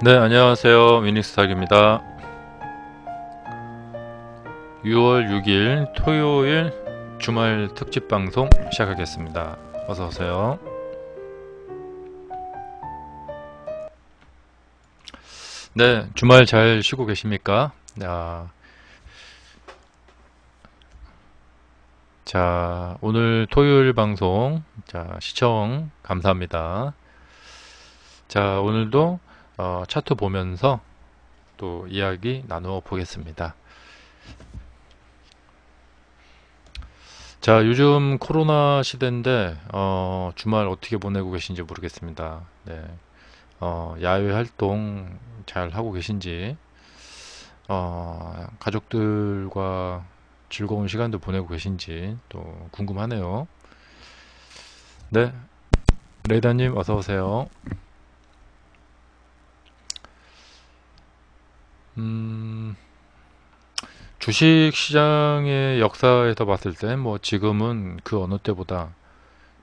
네, 안녕하세요. 위닉스탁입니다. 6월 6일 토요일 주말 특집 방송 시작하겠습니다. 어서 오세요. 네, 주말 잘 쉬고 계십니까? 자, 오늘 토요일 방송 시청 감사합니다. 자, 오늘도 차트 보면서 또 이야기 나누어 보겠습니다. 자, 요즘 코로나 시대인데 주말 어떻게 보내고 계신지 모르겠습니다. 네. 야외 활동 잘 하고 계신지, 가족들과 즐거운 시간도 보내고 계신지 또 궁금하네요. 네, 레이다님 어서 오세요. 음, 주식 시장의 역사에서 봤을 때 뭐 지금은 그 어느 때보다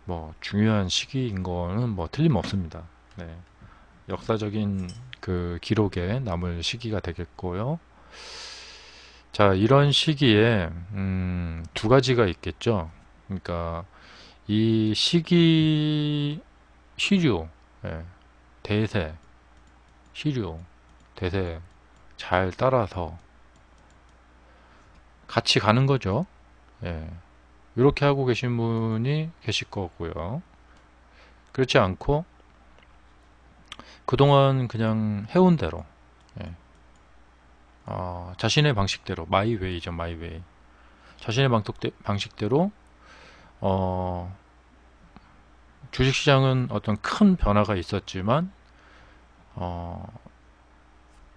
뭐 중요한 시기인 거는 뭐 틀림없습니다. 네, 역사적인 그 기록에 남을 시기가 되겠고요. 자, 이런 시기에 두 가지가 있겠죠. 그러니까 이 시기 시류, 예, 대세, 시류, 대세 잘 따라서 같이 가는 거죠. 예, 이렇게 하고 계신 분이 계실 거고요. 그렇지 않고 그동안 그냥 해온 대로, 예, 자신의 방식대로 마이웨이죠, 마이웨이. 자신의 방식대로 어, 주식시장은 어떤 큰 변화가 있었지만 어,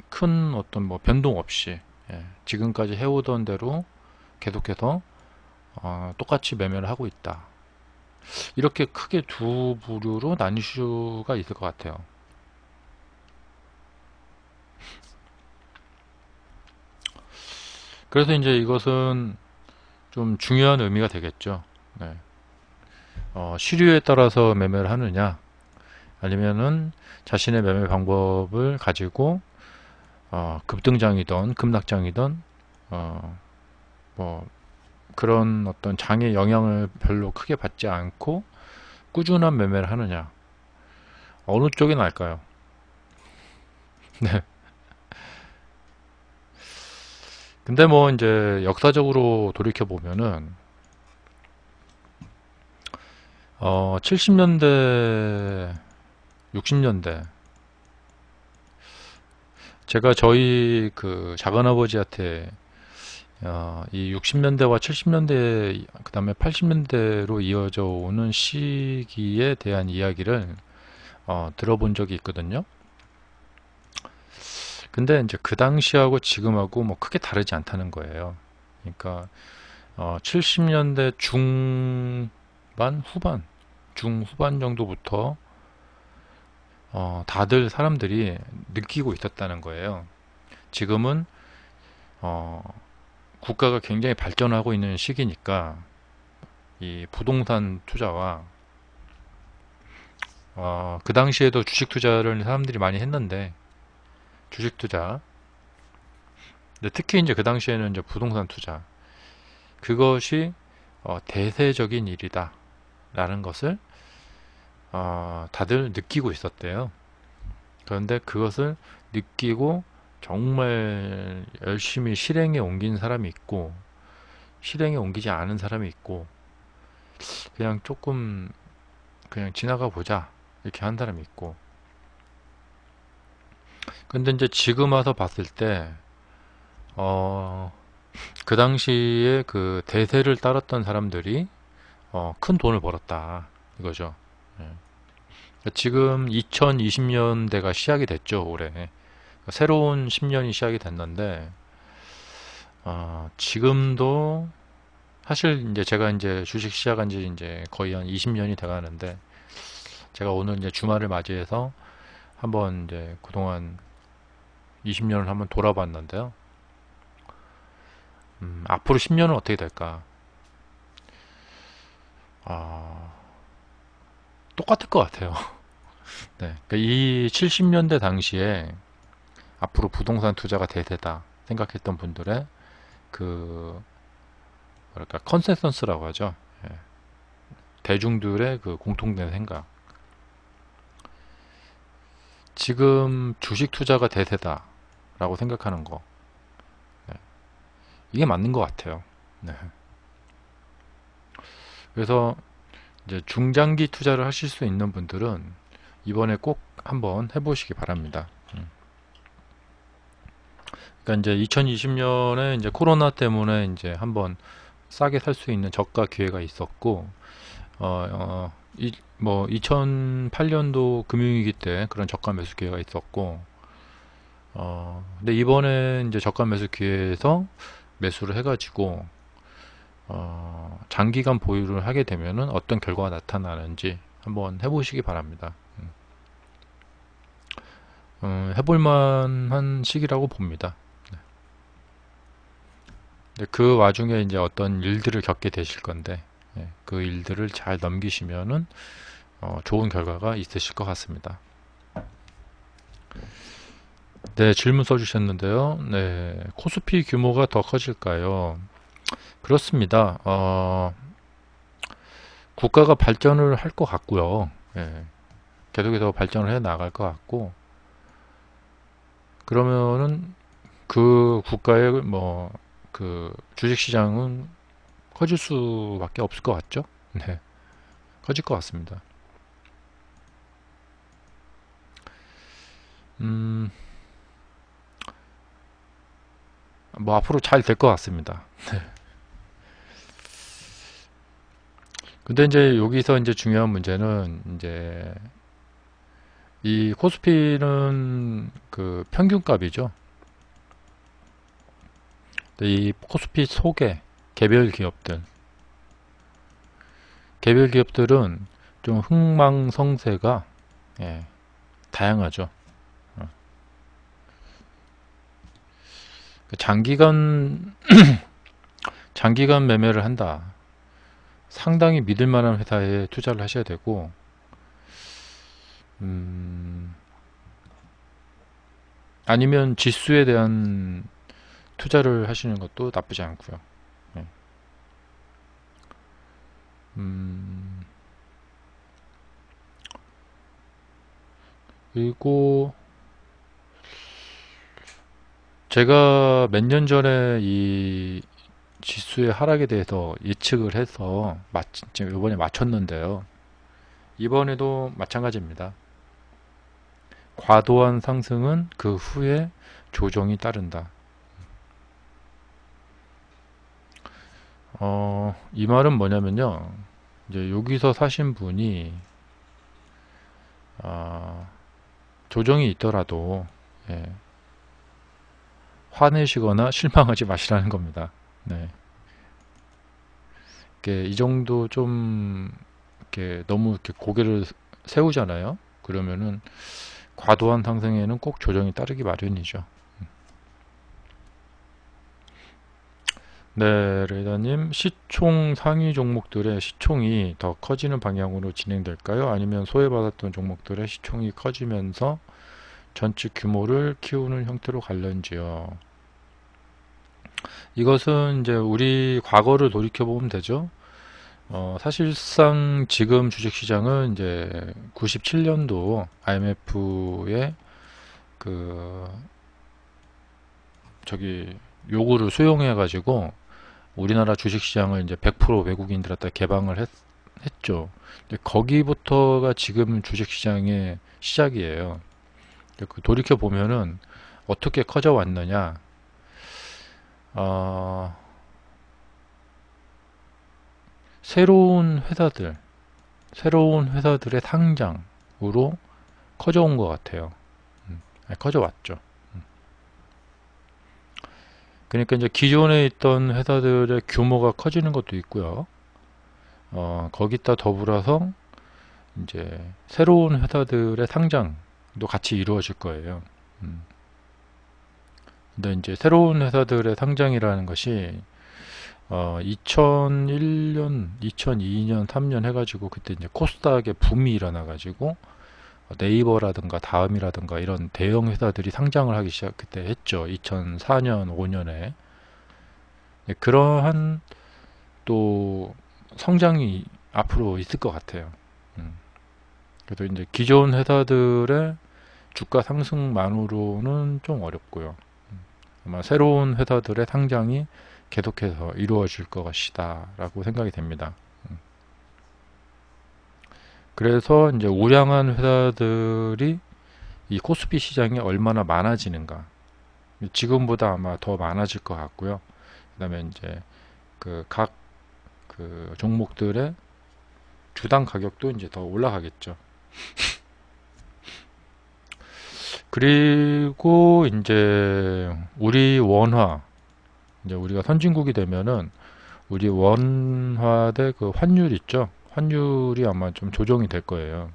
큰 어떤 뭐 변동 없이, 예, 지금까지 해오던 대로 계속해서 똑같이 매매를 하고 있다. 이렇게 크게 두 부류로 나뉠 수가 있을 것 같아요. 그래서 이제 이것은 좀 중요한 의미가 되겠죠. 네. 시류에 따라서 매매를 하느냐, 아니면은 자신의 매매 방법을 가지고 급등장이든 급락장이든 어, 뭐 그런 어떤 장의 영향을 별로 크게 받지 않고 꾸준한 매매를 하느냐, 어느 쪽이 나을까요? 네. 근데 뭐 이제 역사적으로 돌이켜 보면은 70년대, 60년대, 제가 저희 그 작은아버지한테 이 60년대와 70년대, 그 다음에 80년대로 이어져 오는 시기에 대한 이야기를 들어본 적이 있거든요. 근데 이제 그 당시하고 지금하고 뭐 크게 다르지 않다는 거예요. 그러니까 70년대 중반, 후반, 중후반 정도부터 다들 사람들이 느끼고 있었다는 거예요. 지금은 어, 국가가 굉장히 발전하고 있는 시기니까 이 부동산 투자와 그 당시에도 주식 투자를 사람들이 많이 했는데, 주식 투자, 근데 특히 이제 그 당시에는 이제 부동산 투자, 그것이 대세적인 일이다라는 것을 다들 느끼고 있었대요. 그런데 그것을 느끼고 정말 열심히 실행에 옮긴 사람이 있고, 실행에 옮기지 않은 사람이 있고, 그냥 조금 그냥 지나가 보자 이렇게 한 사람이 있고. 근데 이제 지금 와서 봤을 때 어, 그 당시에 그 대세를 따랐던 사람들이 큰 돈을 벌었다 이거죠. 예. 지금 2020년대가 시작이 됐죠, 올해. 새로운 10년이 시작이 됐는데 지금도 사실 이제 제가 이제 주식 시작한 지 이제 거의 한 20년이 돼 가는데, 제가 오늘 이제 주말을 맞이해서 한번 이제 그동안 20년을 한번 돌아봤는데요. 앞으로 10년은 어떻게 될까? 아, 똑같을 것 같아요. 네. 그러니까 이 70년대 당시에 앞으로 부동산 투자가 대세다 생각했던 분들의 그 뭐랄까 컨센서스라고 하죠. 예. 대중들의 그 공통된 생각. 지금 주식 투자가 대세다 라고 생각하는 거. 네. 이게 맞는 것 같아요. 네. 그래서 이제 중장기 투자를 하실 수 있는 분들은 이번에 꼭 한번 해보시기 바랍니다. 그러니까 이제 2020년에 이제 코로나 때문에 이제 한번 싸게 살 수 있는 저가 기회가 있었고, 뭐 2008년도 금융위기 때 그런 저가 매수 기회가 있었고, 근데 이번에 이제 저가 매수 기회에서 매수를 해가지고 장기간 보유를 하게 되면은 어떤 결과가 나타나는지 한번 해보시기 바랍니다. 해볼 만한 시기라고 봅니다. 그 와중에 이제 어떤 일들을 겪게 되실 건데, 그 일들을 잘 넘기시면은 좋은 결과가 있으실 것 같습니다. 네, 질문 써주셨는데요. 네, 코스피 규모가 더 커질까요? 그렇습니다. 국가가 발전을 할 것 같고요. 예, 계속해서 발전을 해 나갈 것 같고, 그러면은 그 국가의 뭐 그 주식시장은 커질 수밖에 없을 것 같죠? 네, 커질 것 같습니다. 뭐 앞으로 잘 될 것 같습니다. 근데 이제 여기서 이제 중요한 문제는 이제 이 코스피는 그 평균값이죠. 이 코스피 속에 개별 기업들은 좀 흥망성쇠가 다양하죠. 장기간 매매를 한다. 상당히 믿을 만한 회사에 투자를 하셔야 되고, 아니면 지수에 대한 투자를 하시는 것도 나쁘지 않고요. 그리고 제가 몇 년 전에 이 지수의 하락에 대해서 예측을 해서 이번에 맞췄는데요. 이번에도 마찬가지입니다. 과도한 상승은 그 후에 조정이 따른다. 이 말은 뭐냐면요. 이제 여기서 사신 분이 조정이 있더라도 화내시거나 실망하지 마시라는 겁니다. 네. 이 정도 좀 너무 이렇게 고개를 세우잖아요. 그러면은 과도한 상승에는 꼭 조정이 따르기 마련이죠. 네, 레이더님, 시총 상위 종목들의 시총이 더 커지는 방향으로 진행될까요? 아니면 소외받았던 종목들의 시총이 커지면서 전체 규모를 키우는 형태로 갈는지요? 이것은 이제 우리 과거를 돌이켜 보면 되죠. 사실상 지금 주식시장은 이제 97년도 IMF의 그 요구를 수용해 가지고 우리나라 주식시장을 이제 100% 외국인들한테 개방을 했죠. 거기부터가 지금 주식시장의 시작이에요. 돌이켜 보면은 어떻게 커져 왔느냐? 새로운 회사들의 상장으로 커져온 것 같아요. 커져왔죠. 그러니까 이제 기존에 있던 회사들의 규모가 커지는 것도 있고요. 거기다 더불어서 이제 새로운 회사들의 상장도 같이 이루어질 거예요. 근데 이제 새로운 회사들의 상장이라는 것이 2001년, 2002년, 3년 해가지고 그때 이제 코스닥의 붐이 일어나가지고 네이버라든가 다음이라든가 이런 대형 회사들이 상장을 하기 시작 그때 했죠. 2004년, 5년에. 그러한 또 성장이 앞으로 있을 것 같아요. 그래서 이제 기존 회사들의 주가 상승만으로는 좀 어렵고요. 아마 새로운 회사들의 상장이 계속해서 이루어질 것이다 라고 생각이 됩니다. 그래서 이제 우량한 회사들이 이 코스피 시장이 얼마나 많아지는가, 지금보다 아마 더 많아질 것 같고요. 그 다음에 이제 그 각 그 종목들의 주당 가격도 이제 더 올라가겠죠. 그리고 이제 우리 원화, 이제 우리가 선진국이 되면은 우리 원화대 그 환율 있죠. 환율이 아마 좀 조정이 될 거예요.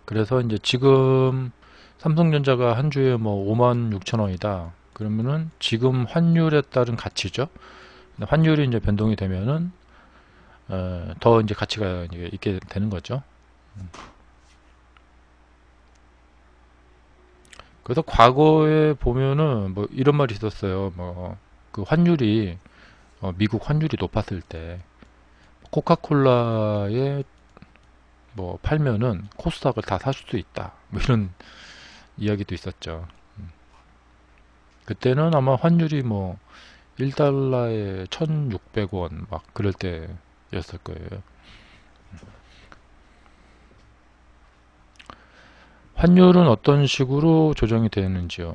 그래서 이제 지금 삼성전자가 한 주에 뭐 56,000원이다. 그러면은 지금 환율에 따른 가치죠. 환율이 이제 변동이 되면은 더 이제 가치가 이제 있게 되는 거죠. 그래서 과거에 보면은 뭐 이런 말이 있었어요. 뭐 그 환율이 미국 환율이 높았을 때 코카콜라에 뭐 팔면은 코스닥을 다 살 수도 있다. 뭐 이런 이야기도 있었죠. 그때는 아마 환율이 뭐 1달러에 1,600원 막 그럴 때였을 거예요. 환율은 어떤 식으로 조정이 되는지요?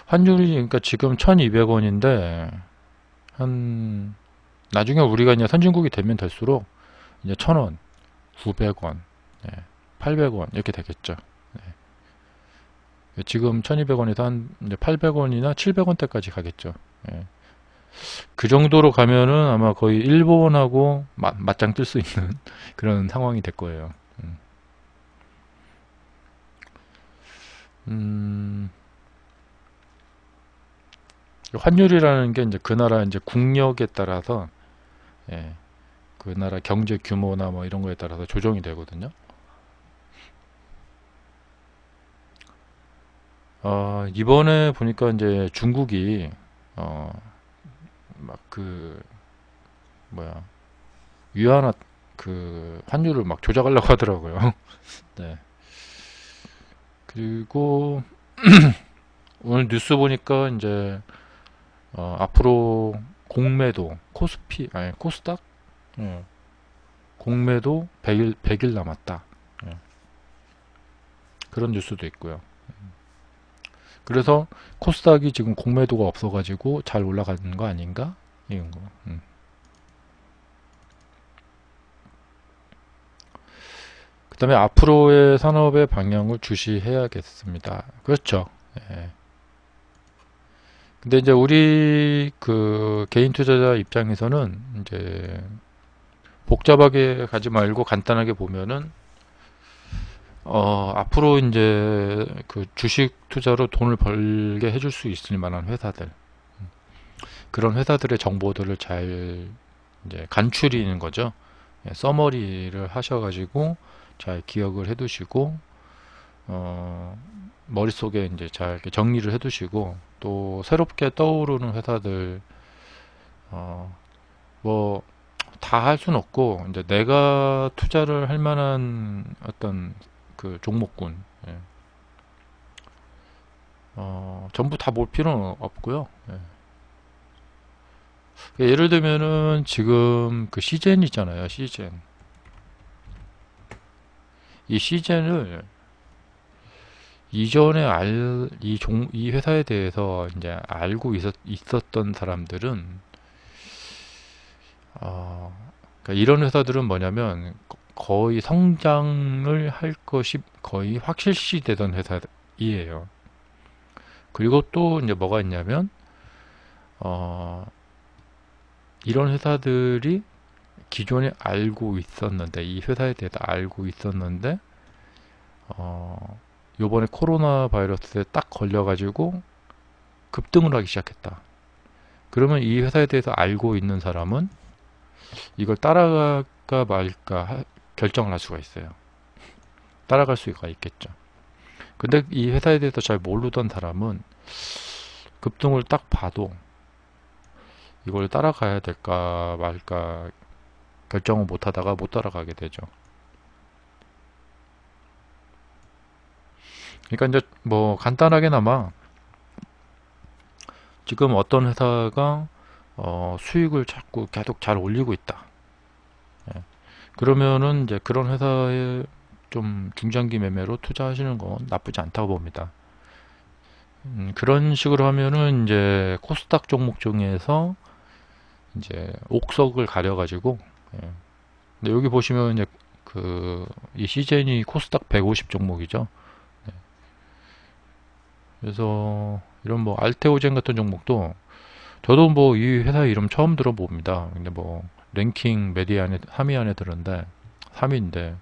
환율이 그러니까 지금 1,200원인데 한 나중에 우리가 이제 선진국이 되면 될수록 이제 1,000원, 900원, 800원 이렇게 되겠죠. 지금 1,200원에서 한 이제 800원이나 700원대까지 가겠죠. 그 정도로 가면은 아마 거의 일본하고 맞짱 뜰 수 있는 그런 상황이 될 거예요. 환율이라는 게 이제 그 나라 이제 국력에 따라서 그 나라 경제 규모나 뭐 이런 거에 따라서 조정이 되거든요. 이번에 보니까 이제 중국이 막 그 뭐야 위안화 그 환율을 막 조작하려고 하더라고요. 네. 그리고 오늘 뉴스 보니까 이제 앞으로 공매도 코스피 아니 코스닥 공매도 100일 남았다. 그런 뉴스도 있고요. 그래서 코스닥이 지금 공매도가 없어가지고 잘 올라가는 거 아닌가? 이런 거. 그 다음에 앞으로의 산업의 방향을 주시해야겠습니다. 그렇죠. 예. 근데 이제 우리 그 개인 투자자 입장에서는 이제 복잡하게 가지 말고 간단하게 보면은 앞으로 이제 그 주식 투자로 돈을 벌게 해줄 수 있을 만한 회사들, 그런 회사들의 정보들을 잘 이제 간추리는 거죠. 서머리를 하셔가지고 잘 기억을 해두시고 머릿속에 이제 잘 이렇게 정리를 해두시고 또 새롭게 떠오르는 회사들 뭐 다 할 수는 없고 이제 내가 투자를 할 만한 어떤 그 종목군 전부 다 볼 필요는 없고요. 예를 들면은 지금 그 시젠 있잖아요. 시젠. 이 시젠을 이전에 이 회사에 대해서 이제 알고 있었던 사람들은 그러니까 이런 회사들은 뭐냐면 거의 성장을 할 것이 거의 확실시 되던 회사이에요. 그리고 또 이제 뭐가 있냐면 이런 회사들이 기존에 알고 있었는데 이 회사에 대해서 알고 있었는데 요번에 코로나 바이러스에 딱 걸려가지고 급등을 하기 시작했다. 그러면 이 회사에 대해서 알고 있는 사람은 이걸 따라갈까 말까 결정을 할 수가 있어요. 따라갈 수가 있겠죠. 근데 이 회사에 대해서 잘 모르던 사람은 급등을 딱 봐도 이걸 따라가야 될까 말까 결정을 못 하다가 못 따라가게 되죠. 그러니까 이제 뭐 간단하게나마 지금 어떤 회사가 수익을 자꾸 계속 잘 올리고 있다. 예. 그러면은 이제 그런 회사에 좀 중장기 매매로 투자하시는 건 나쁘지 않다고 봅니다. 그런 식으로 하면은 이제 코스닥 종목 중에서 이제 옥석을 가려가지고, 예. 근데 여기 보시면 이제 이 시젠이 코스닥 150 종목이죠. 네. 그래서 이런 뭐 알테오젠 같은 종목도 저도 뭐 이 회사 이름 처음 들어봅니다. 근데 뭐 랭킹 메디 안에 3위 안에 들었는데 3위인데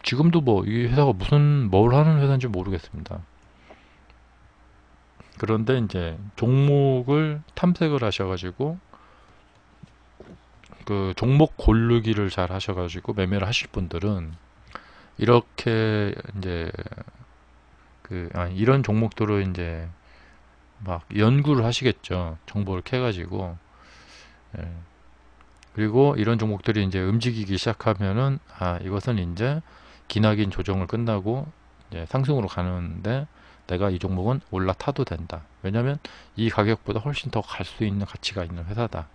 지금도 뭐 이 회사가 무슨 뭘 하는 회사인지 모르겠습니다. 그런데 이제 종목을 탐색을 하셔가지고 그 종목 고르기를 잘 하셔가지고 매매를 하실 분들은 이렇게 이제 이런 종목들을 이제 막 연구를 하시겠죠. 정보를 캐가지고. 예. 그리고 이런 종목들이 이제 움직이기 시작하면은 이것은 이제 기나긴 조정을 끝나고 이제 상승으로 가는데 내가 이 종목은 올라타도 된다. 왜냐면 이 가격보다 훨씬 더 갈 수 있는 가치가 있는 회사다.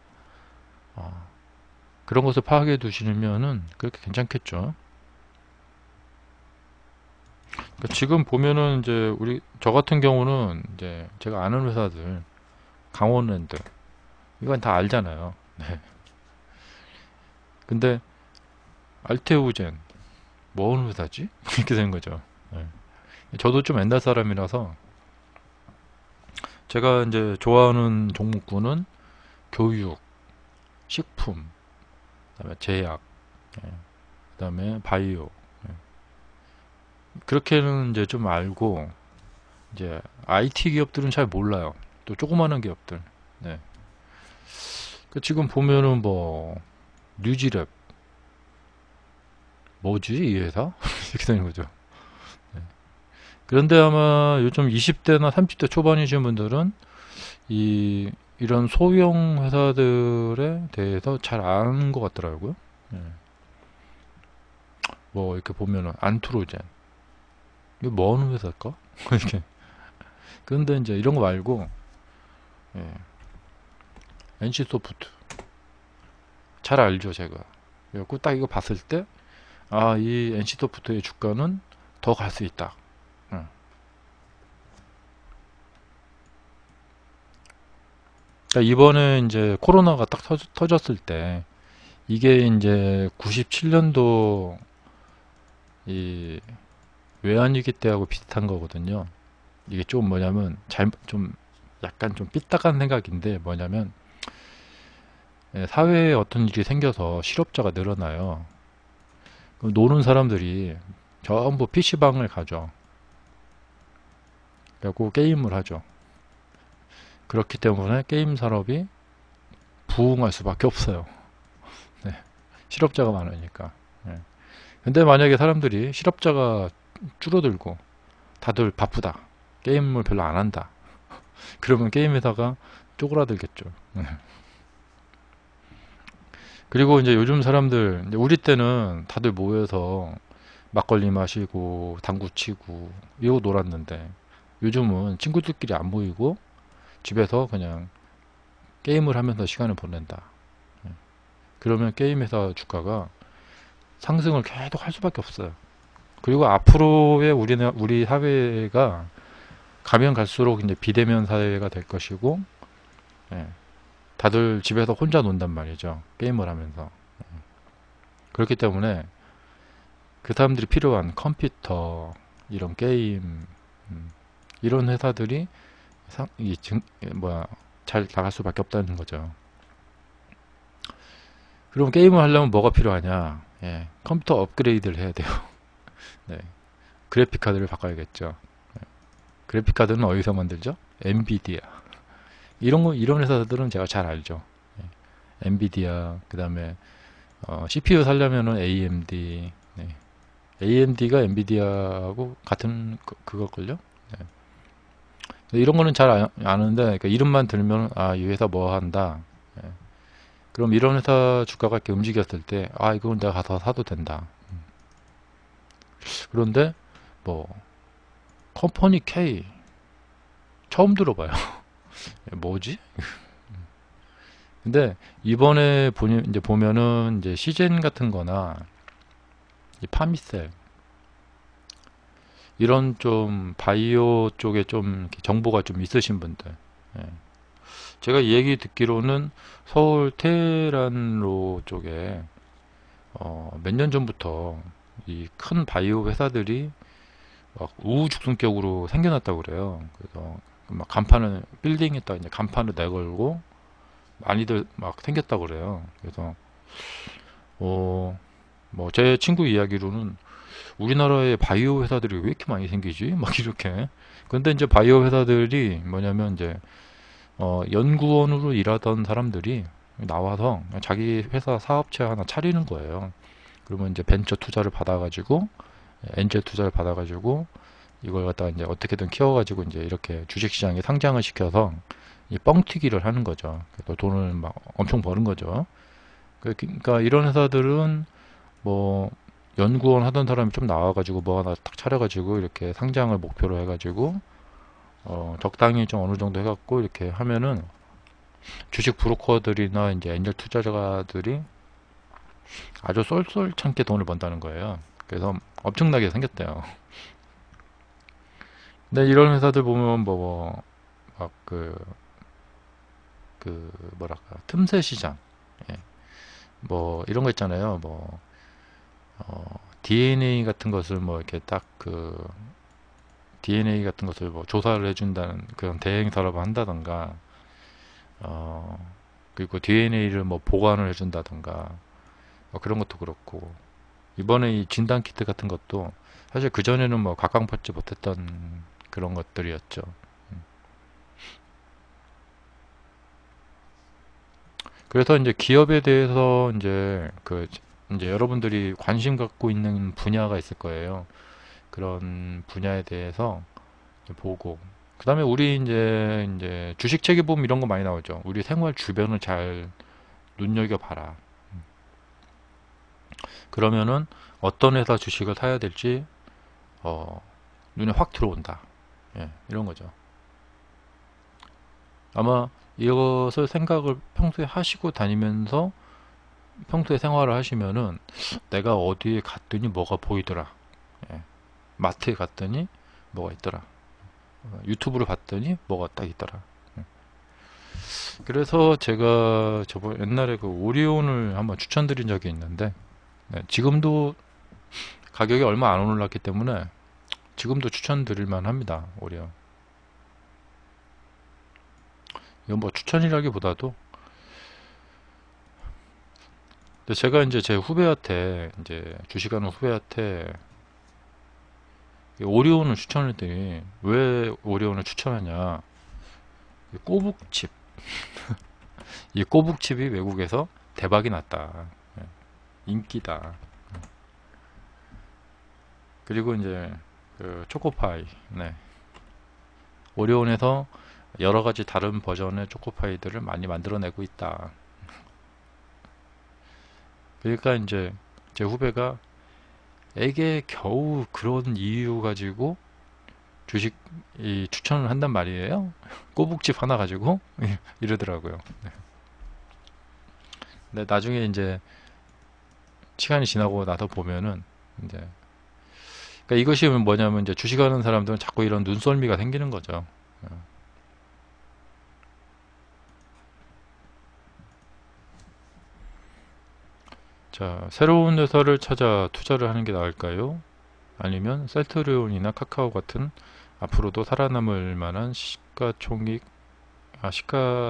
그런 것을 파악해 두시면은 그렇게 괜찮겠죠. 그러니까 지금 보면은 이제 저 같은 경우는 이제 제가 아는 회사들 강원랜드 이건 다 알잖아요. 네. 근데 알테오젠 뭐 어느 회사지? 이렇게 되는 거죠. 네. 저도 좀 옛날 사람이라서 제가 이제 좋아하는 종목군은 교육, 식품, 그다음에 제약, 그다음에 바이오. 그렇게는 이제 좀 알고 이제 IT 기업들은 잘 몰라요. 또 조그마한 기업들. 네. 지금 보면은 뭐 뉴지랩 뭐지 이 회사? 이렇게 되는 거죠. 네. 그런데 아마 요즘 20대나 30대 초반이신 분들은 이런 소형 회사들에 대해서 잘 아는 것 같더라고요. 네. 뭐 이렇게 보면은 안트로젠 이거 뭐 하는 회사일까? 이렇게. 그런데 이제 이런 거 말고 NC소프트 잘 알죠 제가. 그래갖고 딱 이거 봤을 때 이 NC소프트의 주가는 더 갈 수 있다. 그러니까 이번에 이제 코로나가 딱 터졌을 때 이게 이제 97년도 이 외환위기 때하고 비슷한 거거든요. 이게 좀 뭐냐면 좀 약간 좀 삐딱한 생각인데 뭐냐면 사회에 어떤 일이 생겨서 실업자가 늘어나요. 그럼 노는 사람들이 전부 PC방을 가죠. 그리고 게임을 하죠. 그렇기 때문에 게임 산업이 부흥할 수밖에 없어요. 네. 실업자가 많으니까. 네. 근데 만약에 사람들이 실업자가 줄어들고 다들 바쁘다. 게임을 별로 안 한다. 그러면 게임 회사가 쪼그라들겠죠. 네. 그리고 이제 요즘 사람들, 이제 우리 때는 다들 모여서 막걸리 마시고 당구 치고 이러고 놀았는데 요즘은 친구들끼리 안 모이고 집에서 그냥 게임을 하면서 시간을 보낸다. 그러면 게임 회사 주가가 상승을 계속 할 수밖에 없어요. 그리고 앞으로의 우리 사회가 가면 갈수록 이제 비대면 사회가 될 것이고, 다들 집에서 혼자 논단 말이죠. 게임을 하면서. 그렇기 때문에 그 사람들이 필요한 컴퓨터, 이런 게임, 이런 회사들이 잘 나갈 수밖에 없다는 거죠. 그럼 게임을 하려면 뭐가 필요하냐? 컴퓨터 업그레이드를 해야 돼요. 네. 그래픽 카드를 바꿔야겠죠. 그래픽 카드는 어디서 만들죠? 엔비디아. 이런 회사들은 제가 잘 알죠. 엔비디아, 그 다음에 CPU 살려면은 AMD, AMD가 엔비디아하고 같은 그걸걸요? 네. 이런 거는 잘 아는데 그러니까 이름만 들면 아, 이 회사 뭐 한다. 예. 그럼 이런 회사 주가가 이렇게 움직였을 때 아, 이건 내가 가서 사도 된다. 그런데 뭐 컴퍼니 K 처음 들어봐요. 뭐지? 근데 이번에 이제 보면은 이제 시젠 같은 거나 이 파미셀 이런 좀 바이오 쪽에 좀 이렇게 정보가 좀 있으신 분들, 예. 제가 이 얘기 듣기로는 서울 테란로 쪽에 몇 년 전부터 이 큰 바이오 회사들이 막 우후죽순격으로 생겨났다고 그래요. 그래서 막 간판을 빌딩에다 이제 간판을 내걸고 많이들 막 생겼다고 그래요. 그래서 뭐 제 친구 이야기로는 우리나라에 바이오 회사들이 왜 이렇게 많이 생기지? 막 이렇게. 근데 이제 바이오 회사들이 뭐냐면 이제 연구원으로 일하던 사람들이 나와서 자기 회사 사업체 하나 차리는 거예요. 그러면 이제 벤처 투자를 받아가지고 엔젤 투자를 받아가지고 이걸 갖다가 이제 어떻게든 키워가지고 이제 이렇게 주식시장에 상장을 시켜서 이 뻥튀기를 하는 거죠. 그래서 돈을 막 엄청 버는 거죠. 그러니까 이런 회사들은 뭐 연구원 하던 사람이 좀 나와가지고 뭐 하나 딱 차려가지고 이렇게 상장을 목표로 해가지고 적당히 좀 어느 정도 해갖고 이렇게 하면은 주식 브로커들이나 이제 엔젤 투자자들이 아주 쏠쏠찮게 돈을 번다는 거예요. 그래서 엄청나게 생겼대요. 근데 이런 회사들 보면 막 뭐랄까 틈새 시장, 예. 뭐 이런 거 있잖아요. 뭐 DNA 같은 것을 뭐 이렇게 딱 DNA 같은 것을 뭐 조사를 해준다는 그런 대행 사업을 한다던가, 그리고 DNA를 뭐 보관을 해준다던가, 뭐 그런 것도 그렇고, 이번에 이 진단 키트 같은 것도 사실 그 전에는 뭐 각광받지 못했던 그런 것들이었죠. 그래서 이제 기업에 대해서 이제 여러분들이 관심 갖고 있는 분야가 있을 거예요. 그런 분야에 대해서 보고, 그 다음에 우리 이제 주식 체계 보면 이런 거 많이 나오죠. 우리 생활 주변을 잘 눈여겨봐라. 그러면은 어떤 회사 주식을 사야 될지 눈에 확 들어온다. 예, 이런 거죠. 아마 이것을 생각을 평소에 하시고 다니면서 평소에 생활을 하시면은 내가 어디에 갔더니 뭐가 보이더라. 예, 마트에 갔더니 뭐가 있더라. 유튜브를 봤더니 뭐가 딱 있더라. 예. 그래서 제가 저번 옛날에 그 오리온을 한번 추천드린 적이 있는데, 네, 지금도 가격이 얼마 안 올랐기 때문에 지금도 추천드릴 만합니다. 오리온. 이건 뭐 추천이라기보다도 제가 이제 제 후배한테 이제 주식하는 후배한테 오리온을 추천했더니 왜 오리온을 추천하냐? 이 꼬북칩, 이 꼬북칩이 외국에서 대박이 났다. 예, 인기다. 그리고 이제 그 초코파이, 네. 오리온에서 여러 가지 다른 버전의 초코파이들을 많이 만들어내고 있다. 그러니까 이제 제 후배가 에게 겨우 그런 이유 가지고 주식 추천을 한단 말이에요. 꼬북집 하나 가지고 이러더라고요. 네. 근데 나중에 이제 시간이 지나고 나서 보면은 이제 그러니까 이것이 뭐냐면 이제 주식하는 사람들은 자꾸 이런 눈썰미가 생기는 거죠. 자, 새로운 회사를 찾아 투자를 하는 게 나을까요? 아니면 셀트리온이나 카카오 같은 앞으로도 살아남을 만한 시가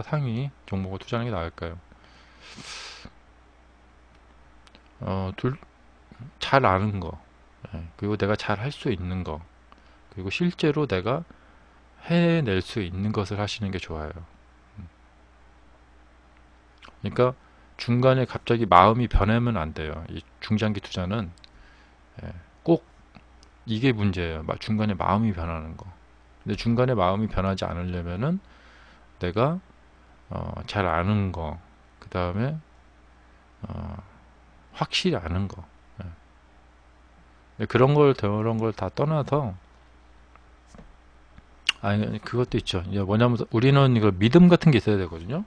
상위 종목을 투자하는 게 나을까요? 잘 아는 거, 예, 그리고 내가 잘 할 수 있는 거, 그리고 실제로 내가 해낼 수 있는 것을 하시는 게 좋아요. 그러니까 중간에 갑자기 마음이 변하면 안 돼요. 이 중장기 투자는, 예, 꼭 이게 문제예요. 중간에 마음이 변하는 거. 근데 중간에 마음이 변하지 않으려면은 내가 잘 아는 거, 그 다음에 확실히 아는 거. 예. 근데 그런 걸 다 떠나서, 아니, 그것도 있죠. 이제 뭐냐면, 우리는 이거 믿음 같은 게 있어야 되거든요.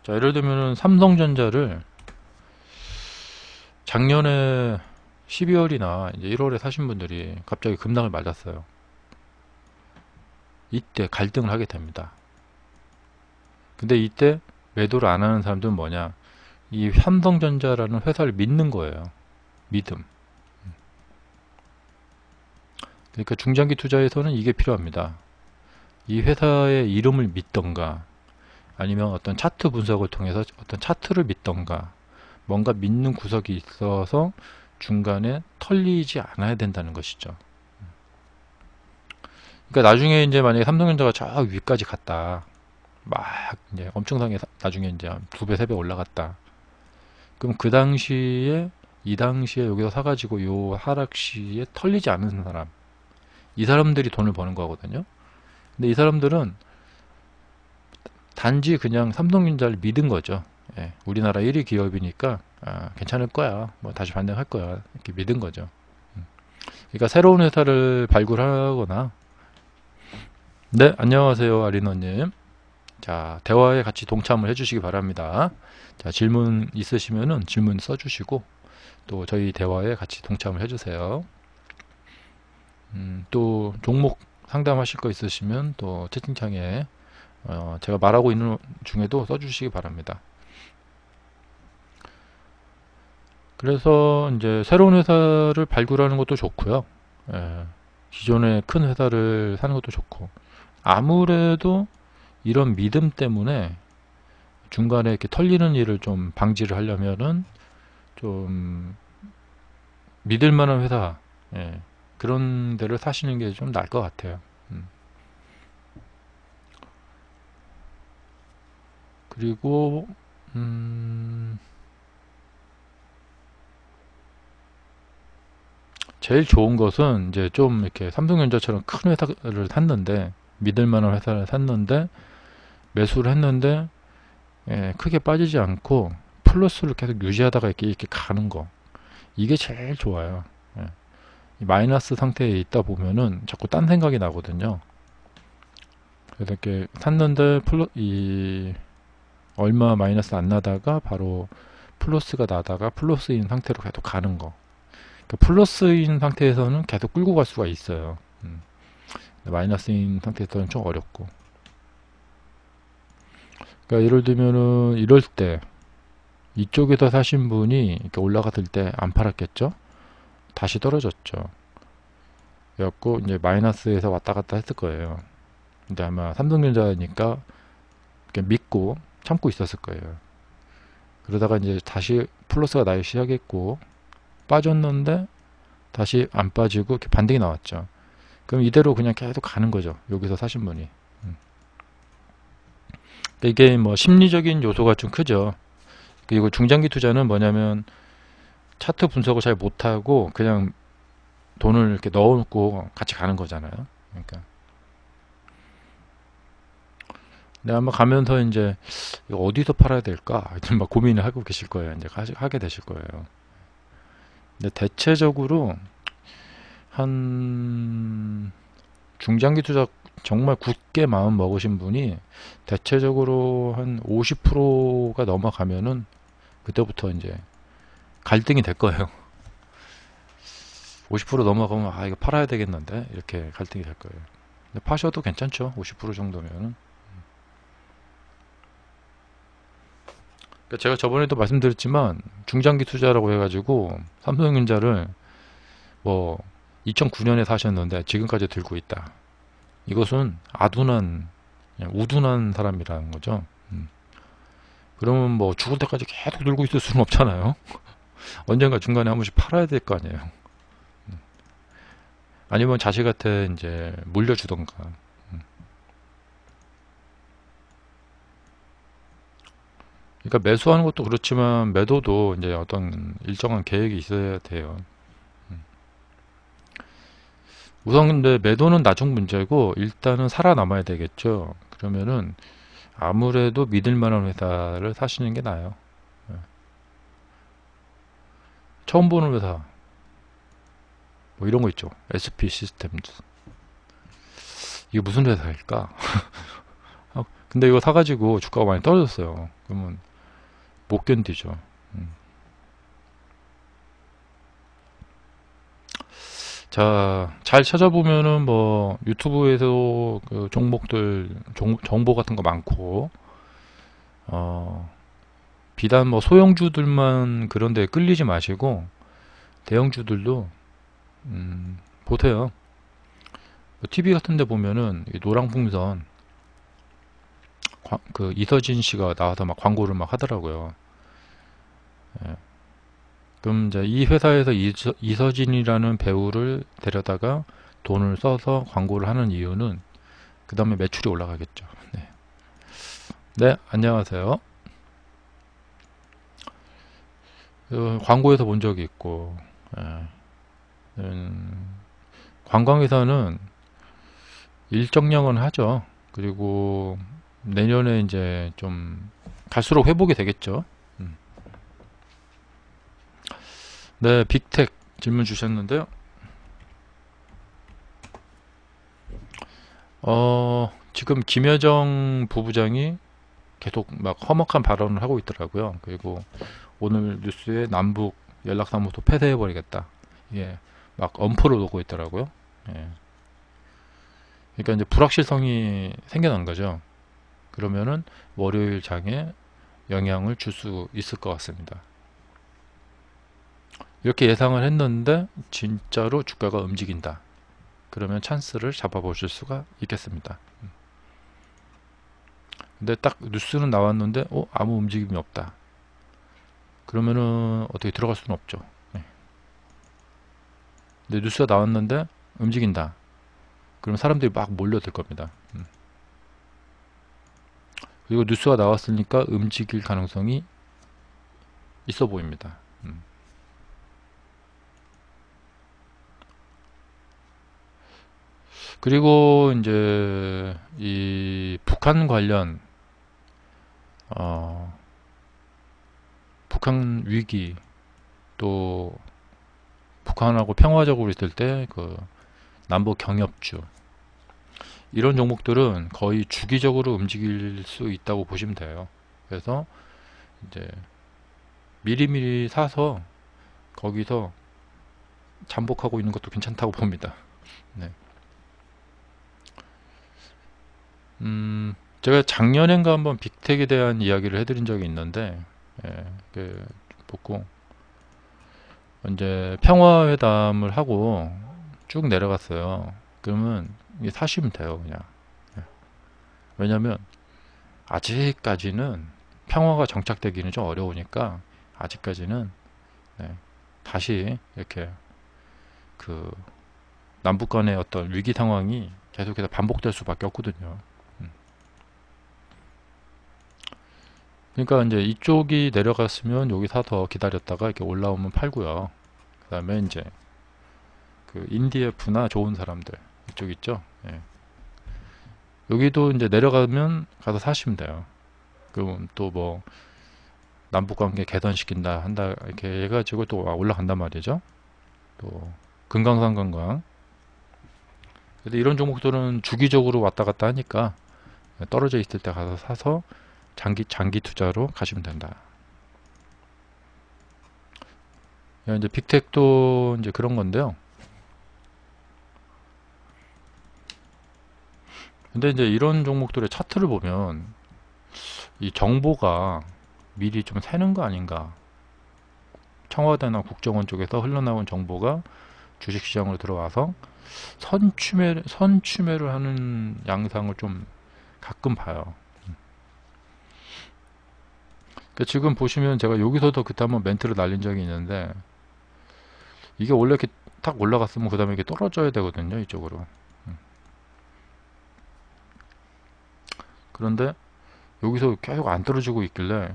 자, 예를 들면은 삼성전자를 작년에 12월이나 이제 1월에 사신 분들이 갑자기 급락을 맞았어요. 이때 갈등을 하게 됩니다. 근데 이때 매도를 안 하는 사람들은 뭐냐? 이 삼성전자라는 회사를 믿는 거예요. 믿음. 그러니까 중장기 투자에서는 이게 필요합니다. 이 회사의 이름을 믿던가, 아니면 어떤 차트 분석을 통해서 어떤 차트를 믿던가, 뭔가 믿는 구석이 있어서 중간에 털리지 않아야 된다는 것이죠. 그러니까 나중에 이제 만약에 삼성전자가 저 위까지 갔다, 막 이제 엄청나게 나중에 이제 두 배, 세 배 올라갔다. 그럼 그 당시에 이 당시에 여기서 사가지고 요 하락 시에 털리지 않는 사람, 이 사람들이 돈을 버는 거거든요. 근데 이 사람들은 단지 그냥 삼성전자를 믿은 거죠. 예, 우리나라 1위 기업이니까 괜찮을 거야, 뭐 다시 반등할 거야, 이렇게 믿은 거죠. 그러니까 새로운 회사를 발굴하거나. 네, 안녕하세요, 아리노님. 자, 대화에 같이 동참을 해주시기 바랍니다. 자, 질문 있으시면은 질문 써주시고, 또 저희 대화에 같이 동참을 해주세요. 또 종목 상담하실 거 있으시면 또 채팅창에 제가 말하고 있는 중에도 써주시기 바랍니다. 그래서 이제 새로운 회사를 발굴하는 것도 좋고요. 예, 기존의 큰 회사를 사는 것도 좋고, 아무래도 이런 믿음 때문에 중간에 이렇게 털리는 일을 좀 방지를 하려면은 좀 믿을 만한 회사, 예, 그런 데를 사시는 게 좀 나을 것 같아요. 그리고 제일 좋은 것은 이제 좀 이렇게 삼성전자처럼 큰 회사를 샀는데, 믿을 만한 회사를 샀는데 매수를 했는데, 예, 크게 빠지지 않고 플러스를 계속 유지하다가 이렇게 가는 거, 이게 제일 좋아요. 예. 마이너스 상태에 있다 보면은 자꾸 딴 생각이 나거든요. 그래서 이렇게 샀는데 얼마 마이너스 안 나다가 바로 플러스가 나다가 플러스인 상태로 계속 가는 거. 그러니까 플러스인 상태에서는 계속 끌고 갈 수가 있어요. 마이너스인 상태에서는 좀 어렵고. 그러니까 예를 들면은 이럴 때 이쪽에서 사신 분이 이렇게 올라갔을 때 안 팔았겠죠? 다시 떨어졌죠. 그래갖고 이제 마이너스에서 왔다 갔다 했을 거예요. 근데 아마 삼성전자니까 이렇게 믿고 참고 있었을 거예요. 그러다가 이제 다시 플러스가 나기 시작했고, 빠졌는데 다시 안 빠지고 이렇게 반등이 나왔죠. 그럼 이대로 그냥 계속 가는 거죠. 여기서 사신 분이. 이게 뭐 심리적인 요소가 좀 크죠. 그리고 중장기 투자는 뭐냐면 차트 분석을 잘 못하고 그냥 돈을 이렇게 넣어놓고 같이 가는 거잖아요. 그러니까 내가 한번 가면서 이제 이거 어디서 팔아야 될까 막 고민을 하고 계실 거예요. 이제 하게 되실 거예요. 근데 대체적으로 한 중장기 투자 정말 굳게 마음 먹으신 분이 대체적으로 한 50%가 넘어가면은 그때부터 이제 갈등이 될 거예요. 50% 넘어가면 이거 팔아야 되겠는데 이렇게 갈등이 될 거예요. 근데 파셔도 괜찮죠. 50% 정도면은. 그러니까 제가 저번에도 말씀드렸지만 중장기 투자라고 해가지고 삼성전자를 뭐 2009년에 사셨는데 지금까지 들고 있다. 이것은 아둔한, 그냥 우둔한 사람이라는 거죠. 그러면 뭐 죽을 때까지 계속 들고 있을 수는 없잖아요. 언젠가 중간에 한 번씩 팔아야 될 거 아니에요. 아니면 자식한테 이제 물려주던가. 그러니까 매수하는 것도 그렇지만 매도도 이제 어떤 일정한 계획이 있어야 돼요. 우선 근데 매도는 나중 문제고 일단은 살아남아야 되겠죠. 그러면은 아무래도 믿을 만한 회사를 사시는 게 나아요. 예. 처음 보는 회사 뭐 이런 거 있죠. SP 시스템즈. 이게 무슨 회사일까? 근데 이거 사가지고 주가가 많이 떨어졌어요. 그러면 못 견디죠. 음. 자, 잘 찾아보면은 뭐 유튜브에서 그 종목들 정보 같은 거 많고, 어, 비단 뭐 소형주들만 그런 데 끌리지 마시고 대형주들도 보세요. TV 같은 데 보면은 이 노랑풍선 그 이서진 씨가 나와서 막 광고를 막 하더라고요. 예. 그럼 이제 이 회사에서 이서진이라는 배우를 데려다가 돈을 써서 광고를 하는 이유는 그 다음에 매출이 올라가겠죠. 네. 네, 안녕하세요. 광고에서 본 적이 있고, 예. 관광회사는 일정량은 하죠. 그리고 내년에 이제 좀 갈수록 회복이 되겠죠. 음. 네, 빅텍 질문 주셨는데요. 지금 김여정 부부장이 계속 막 험악한 발언을 하고 있더라고요. 그리고 오늘 뉴스에 남북 연락사무소 폐쇄해버리겠다. 예, 막 엄포를 놓고 있더라고요. 예. 그러니까 이제 불확실성이 생겨난 거죠. 그러면은 월요일 장에 영향을 줄 수 있을 것 같습니다. 이렇게 예상을 했는데 진짜로 주가가 움직인다. 그러면 찬스를 잡아보실 수가 있겠습니다. 근데 딱 뉴스는 나왔는데 아무 움직임이 없다. 그러면은 어떻게 들어갈 수는 없죠. 네. 근데 뉴스가 나왔는데 움직인다. 그럼 사람들이 막 몰려들 겁니다. 그리고 뉴스가 나왔으니까 움직일 가능성이 있어 보입니다. 그리고 이제 이 북한 관련 북한 위기 또 북한하고 평화적으로 있을 때 그 남북 경협주 이런 종목들은 거의 주기적으로 움직일 수 있다고 보시면 돼요. 그래서 이제 미리미리 사서 거기서 잠복하고 있는 것도 괜찮다고 봅니다. 네. 제가 작년엔가 한번 빅텍에 대한 이야기를 해드린 적이 있는데, 예, 보고 이제 평화회담을 하고 쭉 내려갔어요. 그러면 이게 사시면 돼요, 그냥. 예. 왜냐면 아직까지는 평화가 정착되기는 좀 어려우니까 아직까지는 네, 다시 이렇게 그 남북 간의 어떤 위기 상황이 계속해서 반복될 수밖에 없거든요. 그러니까 이제 이쪽이 내려갔으면 여기 사서 기다렸다가 이렇게 올라오면 팔고요. 그 다음에 이제 그 인디에프나 좋은 사람들 이쪽 있죠. 예. 여기도 이제 내려가면 가서 사시면 돼요. 그럼 또 뭐 남북관계 개선시킨다 한다 이렇게 해가지고 또 올라간단 말이죠. 또 금강산 관광. 근데 이런 종목들은 주기적으로 왔다 갔다 하니까 떨어져 있을 때 가서 사서 장기 투자로 가시면 된다. 이제 빅텍도 이제 그런 건데요. 근데 이제 이런 종목들의 차트를 보면 이 정보가 미리 좀 새는 거 아닌가. 청와대나 국정원 쪽에서 흘러나온 정보가 주식시장으로 들어와서 선추매를 하는 양상을 좀 가끔 봐요. 그러니까 지금 보시면 제가 여기서도 그때 한번 멘트를 날린 적이 있는데 이게 원래 이렇게 탁 올라갔으면 그 다음에 이게 떨어져야 되거든요, 이쪽으로. 그런데 여기서 계속 안 떨어지고 있길래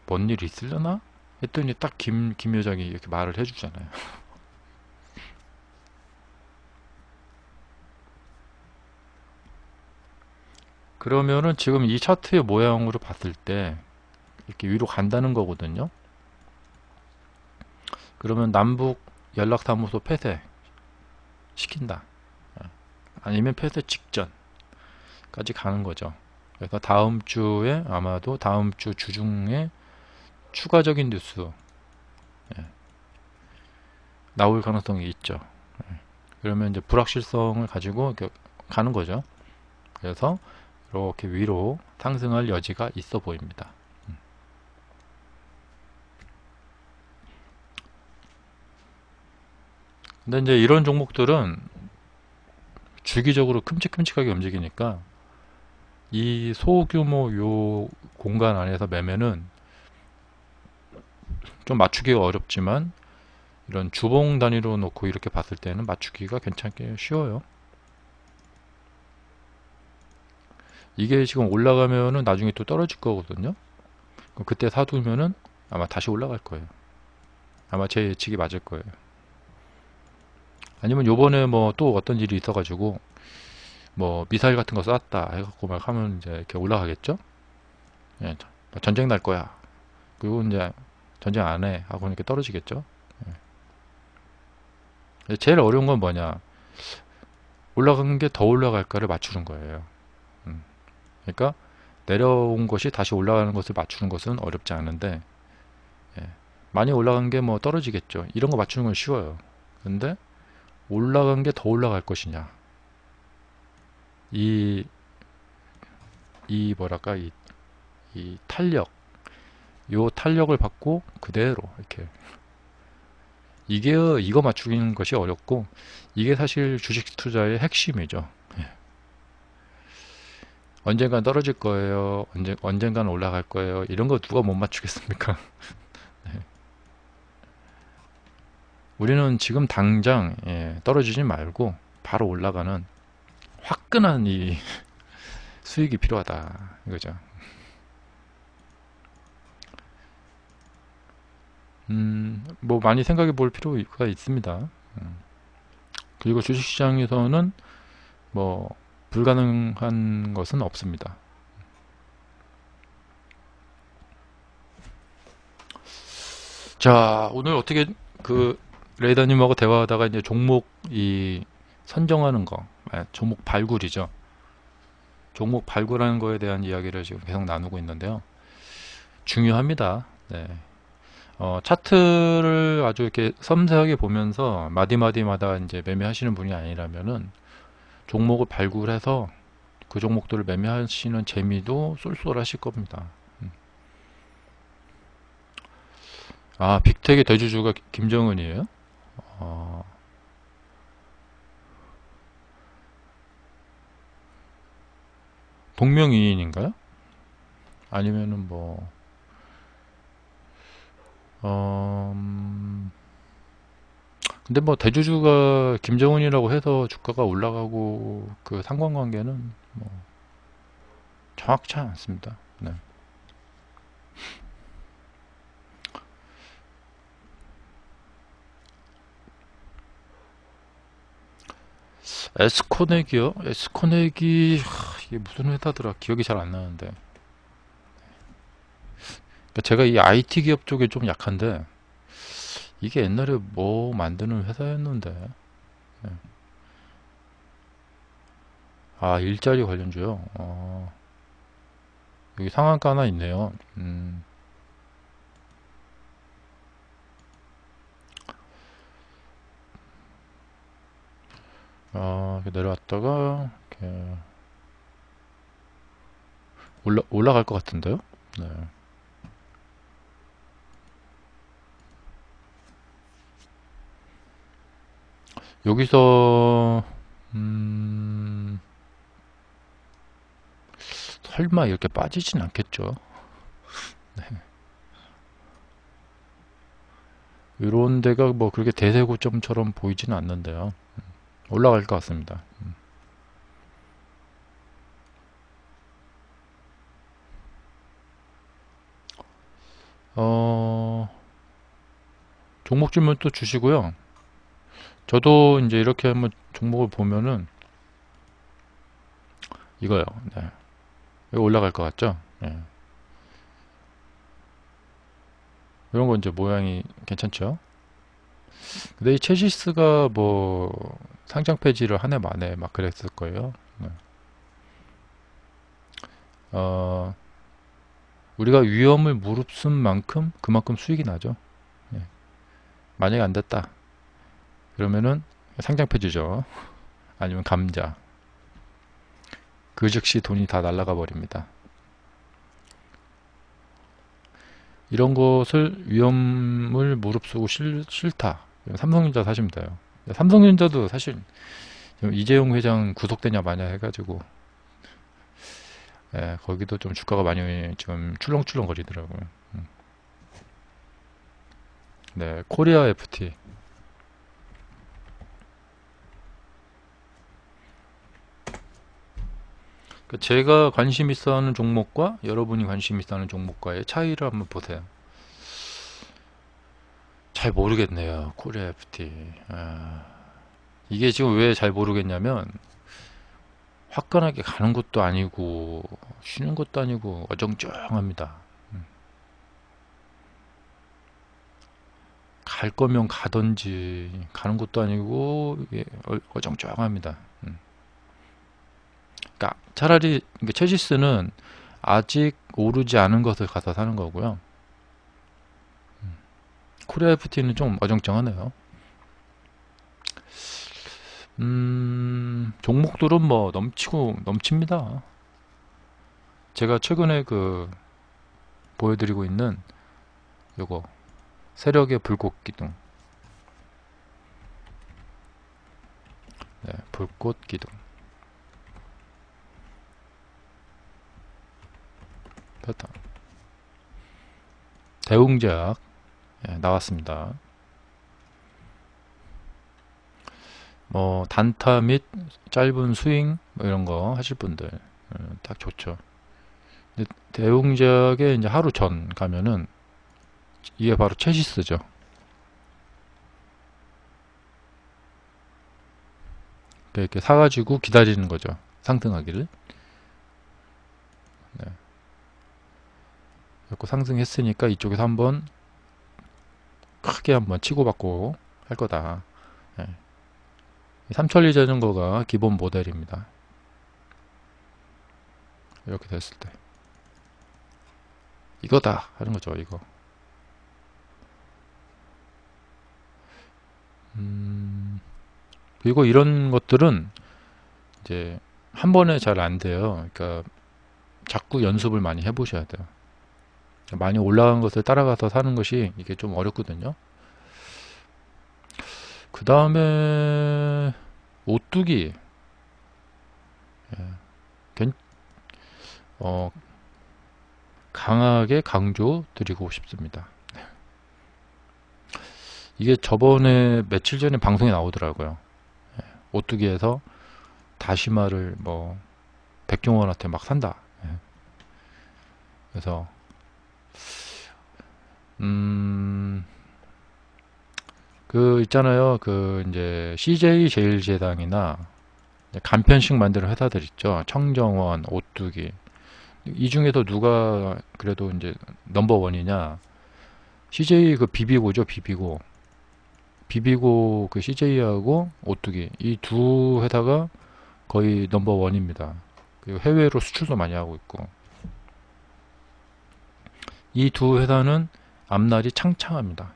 뭔 일 있으려나 했더니 딱 김 여장이 이렇게 말을 해주잖아요. 그러면은 지금 이 차트의 모양으로 봤을 때 이렇게 위로 간다는 거거든요. 그러면 남북 연락사무소 폐쇄 시킨다. 아니면 폐쇄 직전까지 가는 거죠. 그래서 다음 주에 아마도 다음 주 주중에 추가적인 뉴스 나올 가능성이 있죠. 그러면 이제 불확실성을 가지고 이렇게 가는 거죠. 그래서 이렇게 위로 상승할 여지가 있어 보입니다. 근데 이제 이런 종목들은 주기적으로 큼직큼직하게 움직이니까 이 소규모 요 공간 안에서 매매는 좀 맞추기가 어렵지만 이런 주봉 단위로 놓고 이렇게 봤을 때는 맞추기가 괜찮게 쉬워요. 이게 지금 올라가면은 나중에 또 떨어질 거거든요. 그럼 그때 사두면은 아마 다시 올라갈 거예요. 아마 제 예측이 맞을 거예요. 아니면 요번에 뭐 또 어떤 일이 있어가지고 뭐 미사일 같은 거 쐈다 해갖고 막 하면 이제 이렇게 올라가겠죠. 예, 전쟁 날 거야. 그리고 이제 전쟁 안 해 하고 이렇게 떨어지겠죠. 예. 제일 어려운 건 뭐냐, 올라간 게 더 올라갈까를 맞추는 거예요. 그러니까 내려온 것이 다시 올라가는 것을 맞추는 것은 어렵지 않은데, 예, 많이 올라간 게 뭐 떨어지겠죠. 이런 거 맞추는 건 쉬워요. 근데 올라간 게 더 올라갈 것이냐, 이 뭐랄까, 이 탄력, 요 탄력을 받고 그대로 이렇게, 이게 이거 맞추는 것이 어렵고, 이게 사실 주식 투자의 핵심이죠. 예. 언젠간 떨어질 거예요. 언젠간 올라갈 거예요. 이런 거 누가 못 맞추겠습니까? 네. 우리는 지금 당장 떨어지지 말고 바로 올라가는 화끈한 이 수익이 필요하다 이거죠. 뭐 많이 생각해 볼 필요가 있습니다. 그리고 주식시장에서는 뭐 불가능한 것은 없습니다. 자, 오늘 어떻게 그 레이더님하고 대화하다가 이제 종목 이 선정하는 거, 종목 발굴이죠. 종목 발굴하는 거에 대한 이야기를 지금 계속 나누고 있는데요. 중요합니다. 네. 차트를 아주 이렇게 섬세하게 보면서 마디마디마다 이제 매매하시는 분이 아니라면은 종목을 발굴해서 그 종목들을 매매하시는 재미도 쏠쏠하실 겁니다. 아, 빅텍의 대주주가 김정은이에요? 어, 동명이인인가요? 아니면은 뭐, 근데 뭐 대주주가 김정은이라고 해서 주가가 올라가고 그 상관관계는 뭐 정확치 않습니다. 네. 에스코넥이요? 에스코넥이 이게 무슨 회사더라? 기억이 잘 안 나는데. 그러니까 제가 이 IT 기업 쪽에 좀 약한데 이게 옛날에 뭐 만드는 회사였는데. 네. 아, 일자리 관련주요? 여기 상한가 하나 있네요. 이렇게 내려왔다가 이렇게 올라갈 것 같은데요? 네. 여기서 설마 이렇게 빠지진 않겠죠? 네. 이런 데가 뭐 그렇게 대세고점처럼 보이지는 않는데요. 올라갈 것 같습니다. 종목 질문 또 주시고요. 저도 이제 이렇게 한번 종목을 보면은 이거요. 네. 여기 올라갈 것 같죠? 예. 이런 거 이제 모양이 괜찮죠? 근데 이 체시스가 뭐 상장 폐지를 한 해 만에 막 그랬을 거예요. 네. 어, 우리가 위험을 무릅쓴 만큼 그만큼 수익이 나죠. 예. 만약에 안 됐다 그러면은 상장 폐지죠. 아니면 감자. 그 즉시 돈이 다 날아가 버립니다. 이런 것을 위험을 무릅쓰고 싫다. 삼성전자 사시면 돼요. 삼성전자도 사실 이재용 회장 구속되냐 마냐 해가지고 예, 거기도 좀 주가가 많이 지금 출렁출렁 거리더라고요. 네, 코리아 FT. 제가 관심 있어 하는 종목과 여러분이 관심 있어 하는 종목과의 차이를 한번 보세요. 잘 모르겠네요. 코리아 FT. 이게 지금 왜 잘 모르겠냐면 화끈하게 가는 것도 아니고 쉬는 것도 아니고 어정쩡합니다. 갈 거면 가던지 가는 것도 아니고 어정쩡합니다. 그러니까 차라리 체지스는 아직 오르지 않은 것을 가서 사는 거고요. 코리아 FT는 좀 어정쩡하네요. 종목들은 뭐 넘칩니다. 제가 최근에 보여드리고 있는 요거 세력의 불꽃 기둥. 네, 불꽃 기둥. 패턴. 대웅제약 나왔습니다. 뭐 단타 및 짧은 스윙 뭐 이런 거 하실 분들 딱 좋죠. 근데 대웅제약에 이제 하루 전 가면은 이게 바로 체시스죠. 이렇게 사가지고 기다리는 거죠. 상승하기를. 네. 그래서 상승했으니까 이쪽에서 한번 크게 한번 치고받고 할 거다. 네. 삼천리 자전거가 기본 모델입니다. 이렇게 됐을 때 이거다 하는 거죠. 이거. 그리고 이런 것들은 이제 한 번에 잘 안 돼요. 그러니까 자꾸 연습을 많이 해보셔야 돼요. 많이 올라간 것을 따라가서 사는 것이 이게 좀 어렵거든요. 그 다음에 오뚜기. 강하게 강조 드리고 싶습니다. 이게 저번에 며칠 전에 방송에 나오더라고요. 오뚜기에서 다시마를 뭐 백종원한테 막 산다. 그래서 있잖아요. 이제 CJ 제일제당이나 간편식 만드는 회사들 있죠. 청정원, 오뚜기. 이 중에서 누가 그래도 이제 넘버원이냐? CJ 비비고죠, 비비고. 비비고 CJ하고 오뚜기 이 두 회사가 거의 넘버원입니다. 그리고 해외로 수출도 많이 하고 있고. 이 두 회사는 앞날이 창창합니다.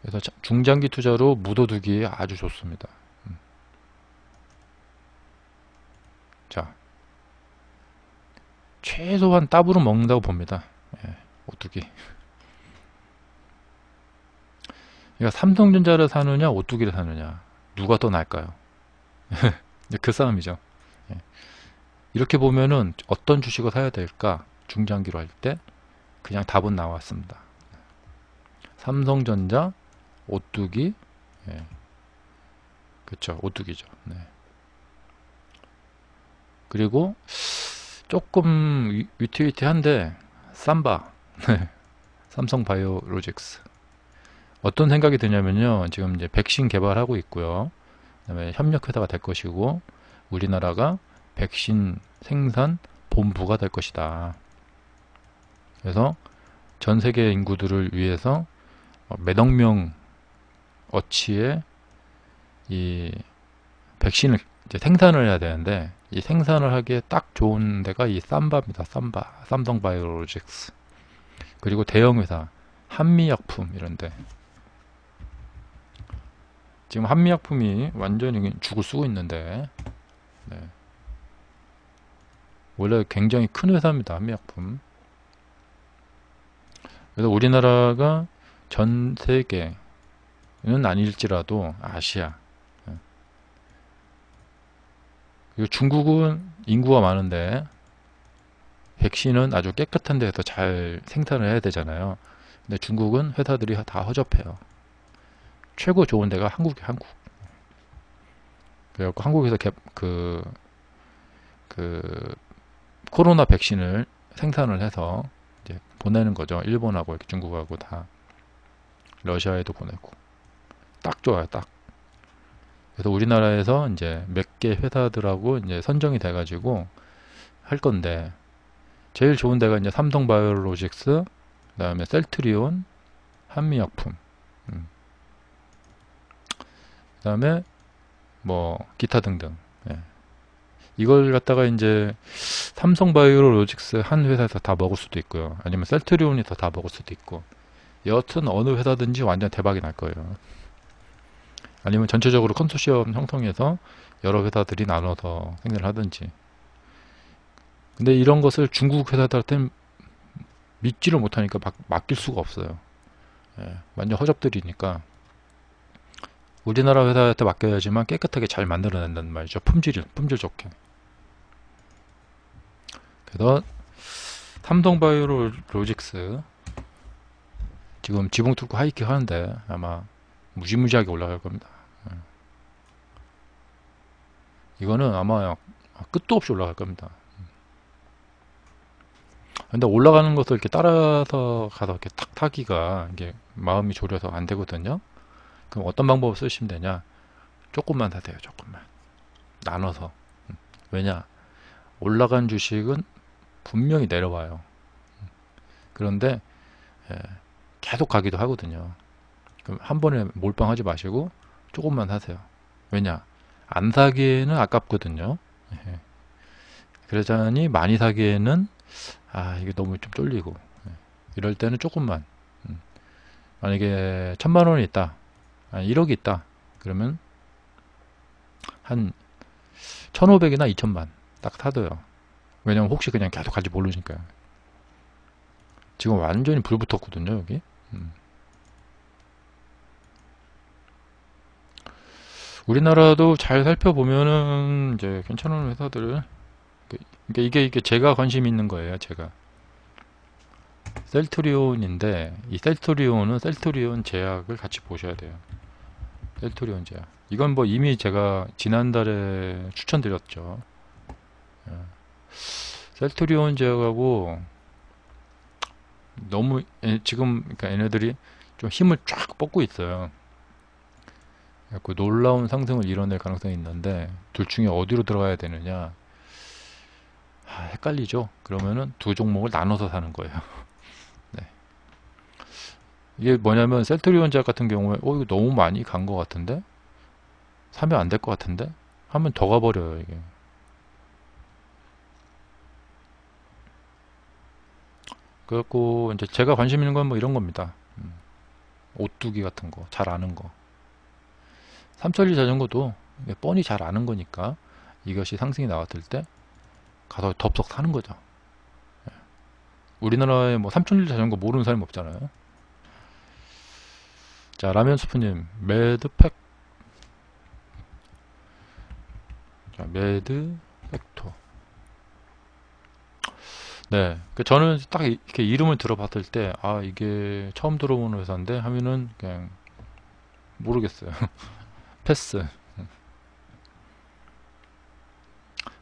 그래서 중장기 투자로 묻어두기에 아주 좋습니다. 자, 최소한 따블은 먹는다고 봅니다. 오뚜기. 그러니까 삼성전자를 사느냐 오뚜기를 사느냐 누가 더 나을까요? 그 싸움이죠. 이렇게 보면은 어떤 주식을 사야 될까 중장기로 할 때 그냥 답은 나왔습니다. 삼성전자, 오뚜기, 그렇죠, 오뚜기죠. 네. 그리고 조금 위태위태한데 삼바, 삼성바이오로직스. 어떤 생각이 드냐면요, 지금 이제 백신 개발하고 있고요. 그다음에 협력회사가 될 것이고, 우리나라가 백신 생산 본부가 될 것이다. 그래서 전 세계 인구들을 위해서 몇 억 명 어치의 이 백신을 이제 생산을 해야 되는데, 이 생산을 하기에 딱 좋은 데가 이 삼바입니다. 삼성바이오로직스. 그리고 대형 회사 한미약품 이런데. 지금 한미약품이 완전히 죽을 쓰고 있는데, 네. 원래 굉장히 큰 회사입니다. 한미약품. 그래서 우리나라가 전 세계는 아닐지라도 아시아, 그리고 중국은 인구가 많은데 백신은 아주 깨끗한 데서 잘 생산을 해야 되잖아요. 근데 중국은 회사들이 다 허접해요. 최고 좋은 데가 한국이에요. 한국. 그래갖고 한국에서 코로나 백신을 생산을 해서 이제 보내는 거죠. 일본하고 이렇게 중국하고 다. 러시아에도 보내고. 딱 좋아요. 딱. 그래서 우리나라에서 이제 몇 개 회사들하고 이제 선정이 돼가지고 할 건데, 제일 좋은 데가 이제 삼성바이오로직스, 그 다음에 셀트리온, 한미약품, 그 다음에 뭐 기타 등등. 예. 이걸 갖다가 이제 삼성바이오로직스 한 회사에서 다 먹을 수도 있고요. 아니면 셀트리온에서 다 먹을 수도 있고. 여튼 어느 회사든지 완전 대박이 날 거예요. 아니면 전체적으로 컨소시엄 형성해서 여러 회사들이 나눠서 생산을 하든지. 근데 이런 것을 중국 회사들한테는 믿지를 못하니까 맡길 수가 없어요. 예, 완전 허접들이니까 우리나라 회사한테 맡겨야지만 깨끗하게 잘 만들어낸다는 말이죠. 품질 좋게. 그래서 삼성바이오로직스 지금 지붕 뚫고 하이킥 하는데 아마 무지무지하게 올라갈 겁니다. 이거는 아마 끝도 없이 올라갈 겁니다. 근데 올라가는 것을 이렇게 따라서 가서 이렇게 탁 타기가 이게 마음이 졸여서 안 되거든요. 그럼 어떤 방법을 쓰시면 되냐? 조금만 사세요. 조금만 나눠서. 왜냐? 올라간 주식은 분명히 내려와요. 그런데 계속 가기도 하거든요. 그럼 한 번에 몰빵하지 마시고 조금만 사세요. 왜냐? 안 사기에는 아깝거든요. 그러자니 많이 사기에는 이게 너무 좀 쫄리고, 이럴 때는 조금만. 만약에 1000만원이 있다, 1억이 있다, 그러면 한 1500이나 2000만 딱 사둬요. 왜냐면 혹시 그냥 계속 갈지 모르니까요. 지금 완전히 불 붙었거든요, 여기. 우리나라도 잘 살펴보면은 이제 괜찮은 회사들, 그러니까 이게 제가 관심 있는 거예요. 제가 셀트리온인데, 이 셀트리온은 셀트리온 제약을 같이 보셔야 돼요. 셀트리온 제약, 이건 뭐 이미 제가 지난달에 추천드렸죠. 셀트리온 제약하고 너무 지금 그러니까 얘네들이 좀 힘을 쫙 뻗고 있어요. 그 놀라운 상승을 이뤄낼 가능성이 있는데, 둘 중에 어디로 들어가야 되느냐, 헷갈리죠. 그러면은 두 종목을 나눠서 사는 거예요. 네. 이게 뭐냐면 셀트리온 제약 같은 경우에 이거 너무 많이 간 것 같은데 사면 안 될 것 같은데 하면 더 가버려요. 이게 그래갖고 이제 제가 관심 있는 건 뭐 이런 겁니다. 오뚜기 같은 거 잘 아는 거, 삼천리 자전거도 뻔히 잘 아는 거니까 이것이 상승이 나왔을 때 가서 덥석 사는 거죠. 우리나라에 뭐 삼천리 자전거 모르는 사람이 없잖아요. 자, 라면 수프님, 매드팩, 자, 매드팩토. 네, 저는 딱 이렇게 이름을 들어봤을 때 이게 처음 들어보는 회사인데 하면은 그냥 모르겠어요. 패스.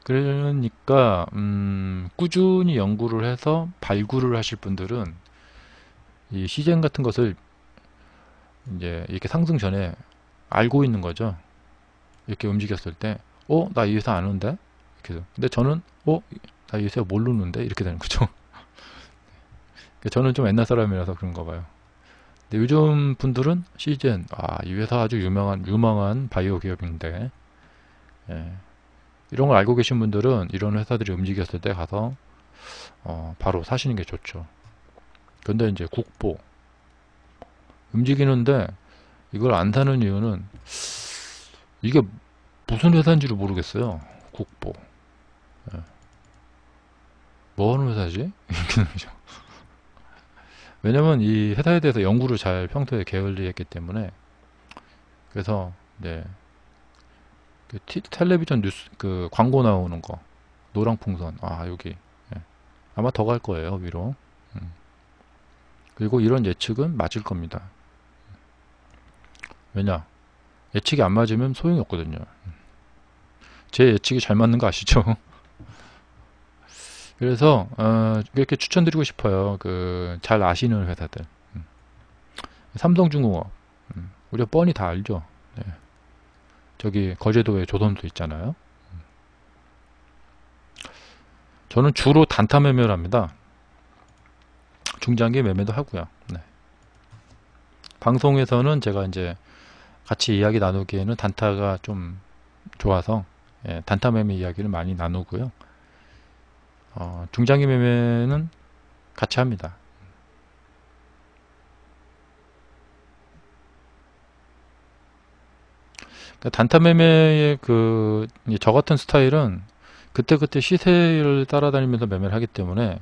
그러니까 꾸준히 연구를 해서 발굴을 하실 분들은 이 시장 같은 것을 이제 이렇게 상승 전에 알고 있는 거죠. 이렇게 움직였을 때 나 이 회사 아는데? 이렇게 해서. 근데 저는, 나 이 회사 모르는데? 이렇게 되는 거죠. 저는 좀 옛날 사람이라서 그런가 봐요. 근데 요즘 분들은 시즌, 이 회사 아주 유망한 바이오 기업인데, 예, 이런 걸 알고 계신 분들은 이런 회사들이 움직였을 때 가서, 바로 사시는 게 좋죠. 근데 이제 국보, 움직이는데 이걸 안 사는 이유는 이게 무슨 회사인지를 모르겠어요. 국보. 예. 뭐 하는 회사지? 이렇게 되는 거죠. 왜냐면 이 회사에 대해서 연구를 잘 평소에 게을리 했기 때문에. 그래서 네, 그 텔레비전 뉴스 그 광고 나오는 거 노랑풍선 여기 아마 더 갈 거예요 위로. 음. 그리고 이런 예측은 맞을 겁니다. 왜냐, 예측이 안 맞으면 소용이 없거든요. 제 예측이 잘 맞는 거 아시죠? 그래서 이렇게 추천드리고 싶어요. 그 잘 아시는 회사들. 삼성중공업, 우리가 뻔히 다 알죠. 네. 저기 거제도에 조선소 있잖아요. 저는 주로 단타 매매를 합니다. 중장기 매매도 하고요. 네. 방송에서는 제가 이제 같이 이야기 나누기에는 단타가 좀 좋아서 단타 매매 이야기를 많이 나누고요. 중장기 매매는 같이 합니다. 그러니까 단타 매매의 저 같은 스타일은 그때그때 시세를 따라다니면서 매매를 하기 때문에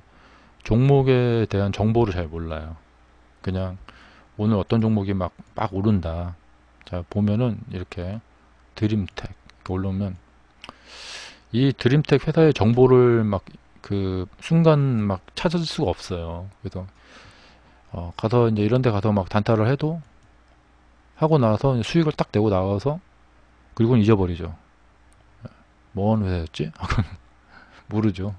종목에 대한 정보를 잘 몰라요. 그냥 오늘 어떤 종목이 막 오른다. 자, 보면은 이렇게 드림텍 올라오면 이 드림텍 회사의 정보를 막 그 순간 막 찾을 수가 없어요. 그래서 가서 이제 이런 데 가서 막 단타를 해도 하고 나서 수익을 딱 내고 나와서 그리고는 잊어버리죠. 뭐 하는 회사였지? 모르죠.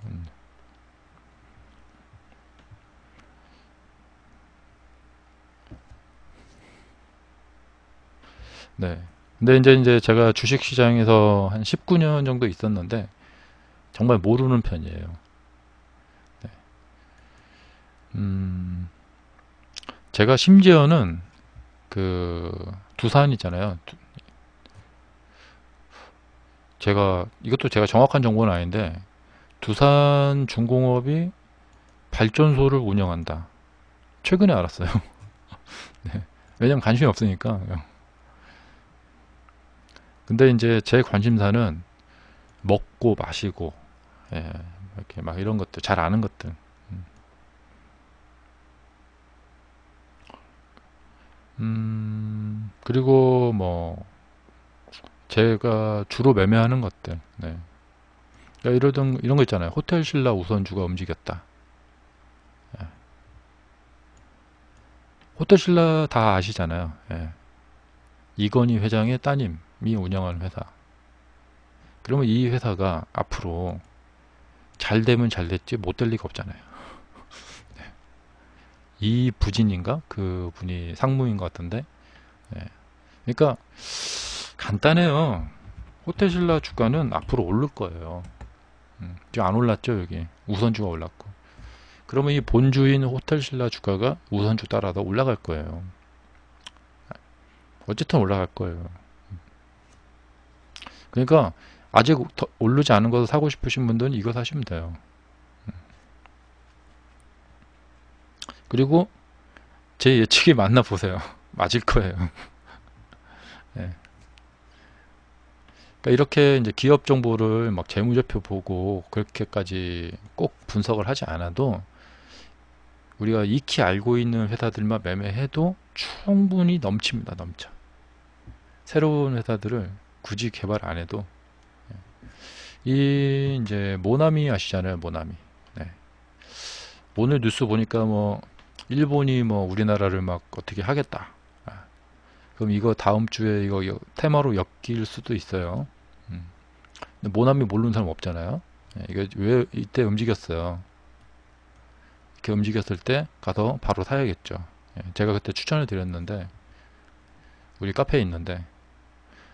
네. 근데 이제 제가 주식 시장에서 한 19년 정도 있었는데 정말 모르는 편이에요. 네. 제가 심지어는 그 두산 있잖아요. 이것도 제가 정확한 정보는 아닌데 두산 중공업이 발전소를 운영한다. 최근에 알았어요. 네. 왜냐면 관심이 없으니까. 근데 이제 제 관심사는 먹고 마시고, 이렇게 막 이런 것들, 잘 아는 것들. 그리고 뭐 제가 주로 매매하는 것들. 네. 그러니까 이런 거 있잖아요. 호텔 신라 우선주가 움직였다. 예. 호텔 신라 다 아시잖아요. 이건희 회장의 따님이 운영하는 회사. 그러면 이 회사가 앞으로 잘 되면 잘 됐지 못 될 리가 없잖아요. 이 부진인가? 그 분이 상무인 것 같은데. 그러니까 간단해요. 호텔신라 주가는 앞으로 오를 거예요. 지금 안 올랐죠, 여기. 우선주가 올랐고. 그러면 이 본주인 호텔신라 주가가 우선주 따라서 올라갈 거예요. 어쨌든 올라갈 거예요. 그러니까 아직 오르지 않은 것을 사고 싶으신 분들은 이거 사시면 돼요. 그리고 제 예측이 맞나 보세요. 맞을 거예요. 네. 그러니까 이렇게 이제 기업 정보를 막 재무제표 보고 그렇게까지 꼭 분석을 하지 않아도 우리가 익히 알고 있는 회사들만 매매해도 충분히 넘칩니다. 넘쳐. 새로운 회사들을 굳이 개발 안 해도 이 이제 모나미 아시잖아요. 모나미. 네. 오늘 뉴스 보니까 뭐 일본이 뭐 우리나라를 막 어떻게 하겠다. 그럼 이거 다음 주에 이거 테마로 엮일 수도 있어요. 근데 모나미 모르는 사람 없잖아요. 이게 왜 이때 움직였어요. 이렇게 움직였을 때 가서 바로 사야겠죠. 제가 그때 추천을 드렸는데 우리 카페에 있는데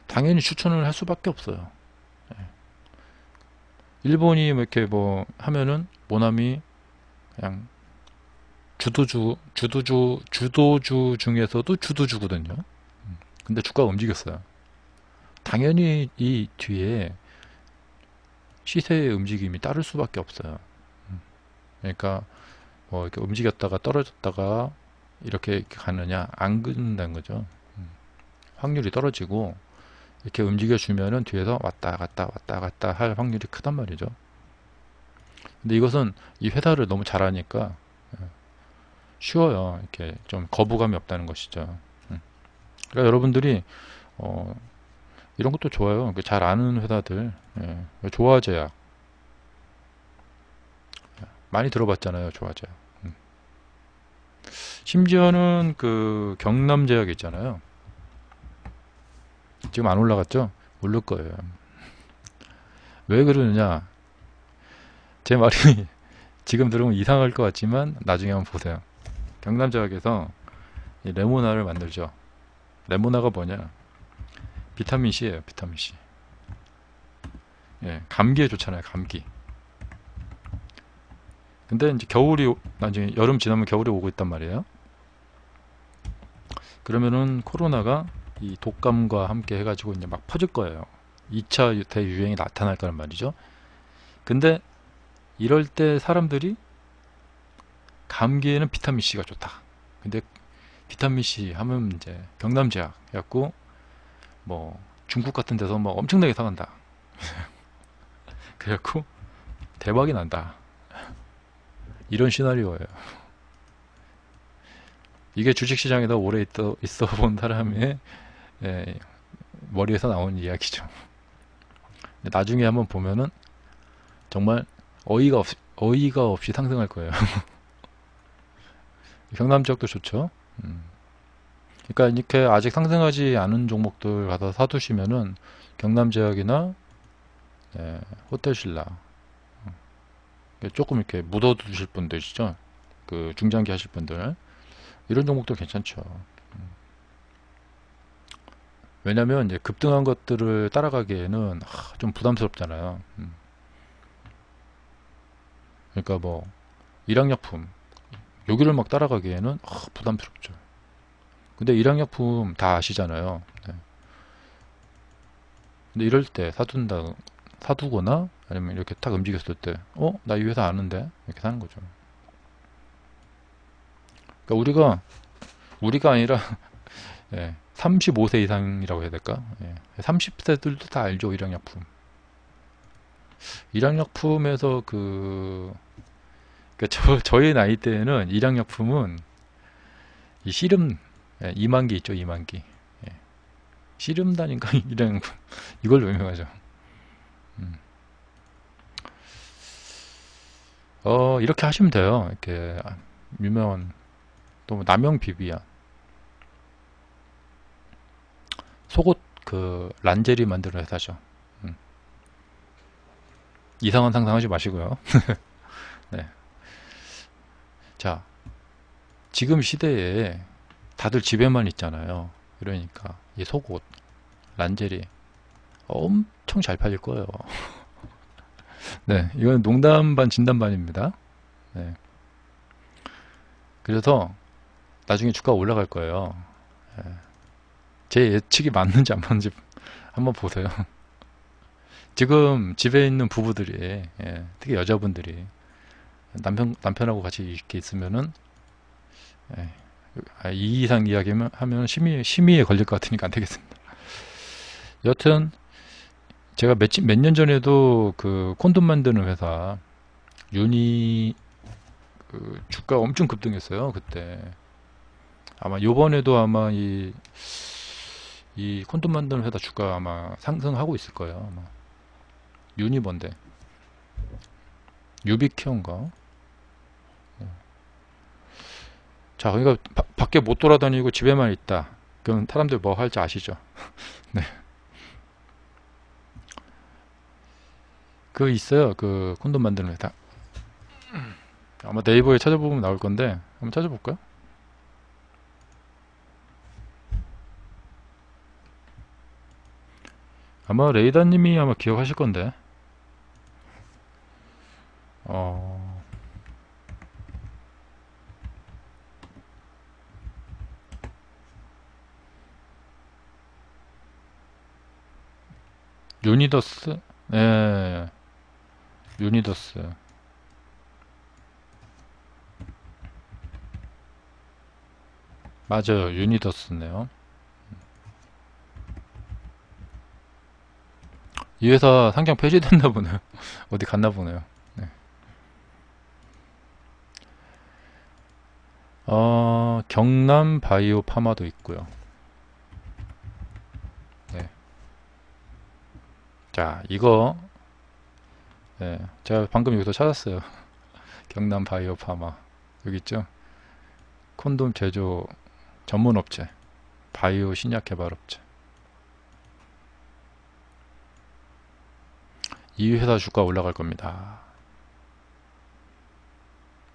당연히 추천을 할 수밖에 없어요. 일본이 뭐 이렇게 뭐 하면은 모나미 그냥 주도주 중에서도 주도주거든요. 근데 주가가 움직였어요. 당연히 이 뒤에 시세의 움직임이 따를 수밖에 없어요. 그러니까 뭐 이렇게 움직였다가 떨어졌다가 이렇게 가느냐, 안 그런다는 거죠. 확률이 떨어지고 이렇게 움직여 주면은 뒤에서 왔다 갔다 할 확률이 크단 말이죠. 근데 이것은 이 회사를 너무 잘하니까 쉬워요. 이렇게 좀 거부감이 없다는 것이죠. 그러니까 여러분들이 이런 것도 좋아요. 잘 아는 회사들, 조화제약 많이 들어봤잖아요. 조화제약. 심지어는 그 경남제약 있잖아요. 지금 안 올라갔죠? 오를 거예요. 왜 그러느냐? 제 말이 지금 들으면 이상할 것 같지만 나중에 한번 보세요. 경남제약에서 이 레모나를 만들죠. 레모나가 뭐냐? 비타민 C예요. 비타민 C. 예, 감기에 좋잖아요. 감기. 근데 이제 겨울이 나중에 여름 지나면 겨울이 오고 있단 말이에요. 그러면은 코로나가 이 독감과 함께 해가지고 이제 막 퍼질 거예요. 2차 대유행이 나타날 거란 말이죠. 근데 이럴 때 사람들이 감기에는 비타민 C가 좋다. 근데 비타민 C 하면 이제 경남제약 해갖고 뭐 중국 같은 데서 뭐 엄청나게 사간다. 그래갖고 대박이 난다. 이런 시나리오예요. 이게 주식시장에서 오래 있어 본 사람의 머리에서 나온 이야기죠. 나중에 한번 보면은 정말 어이가 없이 상승할 거예요. 경남 지역도 좋죠. 그러니까 이렇게 아직 상승하지 않은 종목들 가서 사두시면은 경남제약이나 호텔신라 조금 이렇게 묻어두실 분들이죠. 그 중장기 하실 분들 이런 종목도 괜찮죠. 왜냐면 이제 급등한 것들을 따라가기에는 좀 부담스럽잖아요. 그러니까 뭐 일양약품 여기를 막 따라가기에는 부담스럽죠. 근데 일양약품 다 아시잖아요. 네. 근데 이럴 때 사두거나 아니면 이렇게 딱 움직였을 때 나 이 회사 아는데 이렇게 사는 거죠. 그러니까 우리가 아니라 35세 이상이라고 해야 될까? 30세들도 다 알죠. 일양약품. 일양약품에서 저희 나이 때에는 일양약품은 이 씨름 2만기 있죠. 2만기. 씨름단인가 일양약품 이걸로 유명하죠. 이렇게 하시면 돼요. 이렇게 유명한 또 남영 비비안 속옷 란제리 만드는 회사죠. 이상한 상상하지 마시고요. 네. 자, 지금 시대에 다들 집에만 있잖아요. 그러니까 이 속옷 란제리 엄청 잘 팔릴 거예요. 네, 이건 농담 반 진담 반입니다. 네. 그래서 나중에 주가가 올라갈 거예요. 제 예측이 맞는지 안 맞는지 한번 보세요. 지금 집에 있는 부부들이 특히 여자분들이 남편하고 같이 이렇게 있으면은 이 이상 이야기하면 심의에 걸릴 것 같으니까 안 되겠습니다. 여튼 제가 몇 년 전에도 그 콘돔 만드는 회사 유니 주가 엄청 급등했어요. 그때 아마 요번에도 아마 이 콘돔 만드는 회사 주가 아마 상승하고 있을 거예요. 아마 유니번데 유비케어인가. 자, 그러니까 밖에 못 돌아다니고 집에만 있다. 그럼 사람들 뭐 할지 아시죠? 네. 있어요. 그 콘돔 만드는 회사. 아마 네이버에 찾아보면 나올 건데 한번 찾아볼까요? 아마 레이더님이 아마 기억하실 건데, 어, 유니더스? 네, 유니더스. 맞아요, 유니더스네요. 이 회사 상장 폐지됐나 보네요. 어디 갔나 보네요. 네. 경남 바이오 파마도 있고요. 네. 자, 이거, 네, 제가 방금 여기서 찾았어요. 경남 바이오 파마. 여기 있죠? 콘돔 제조 전문 업체. 바이오 신약 개발 업체. 이 회사 주가 올라갈 겁니다.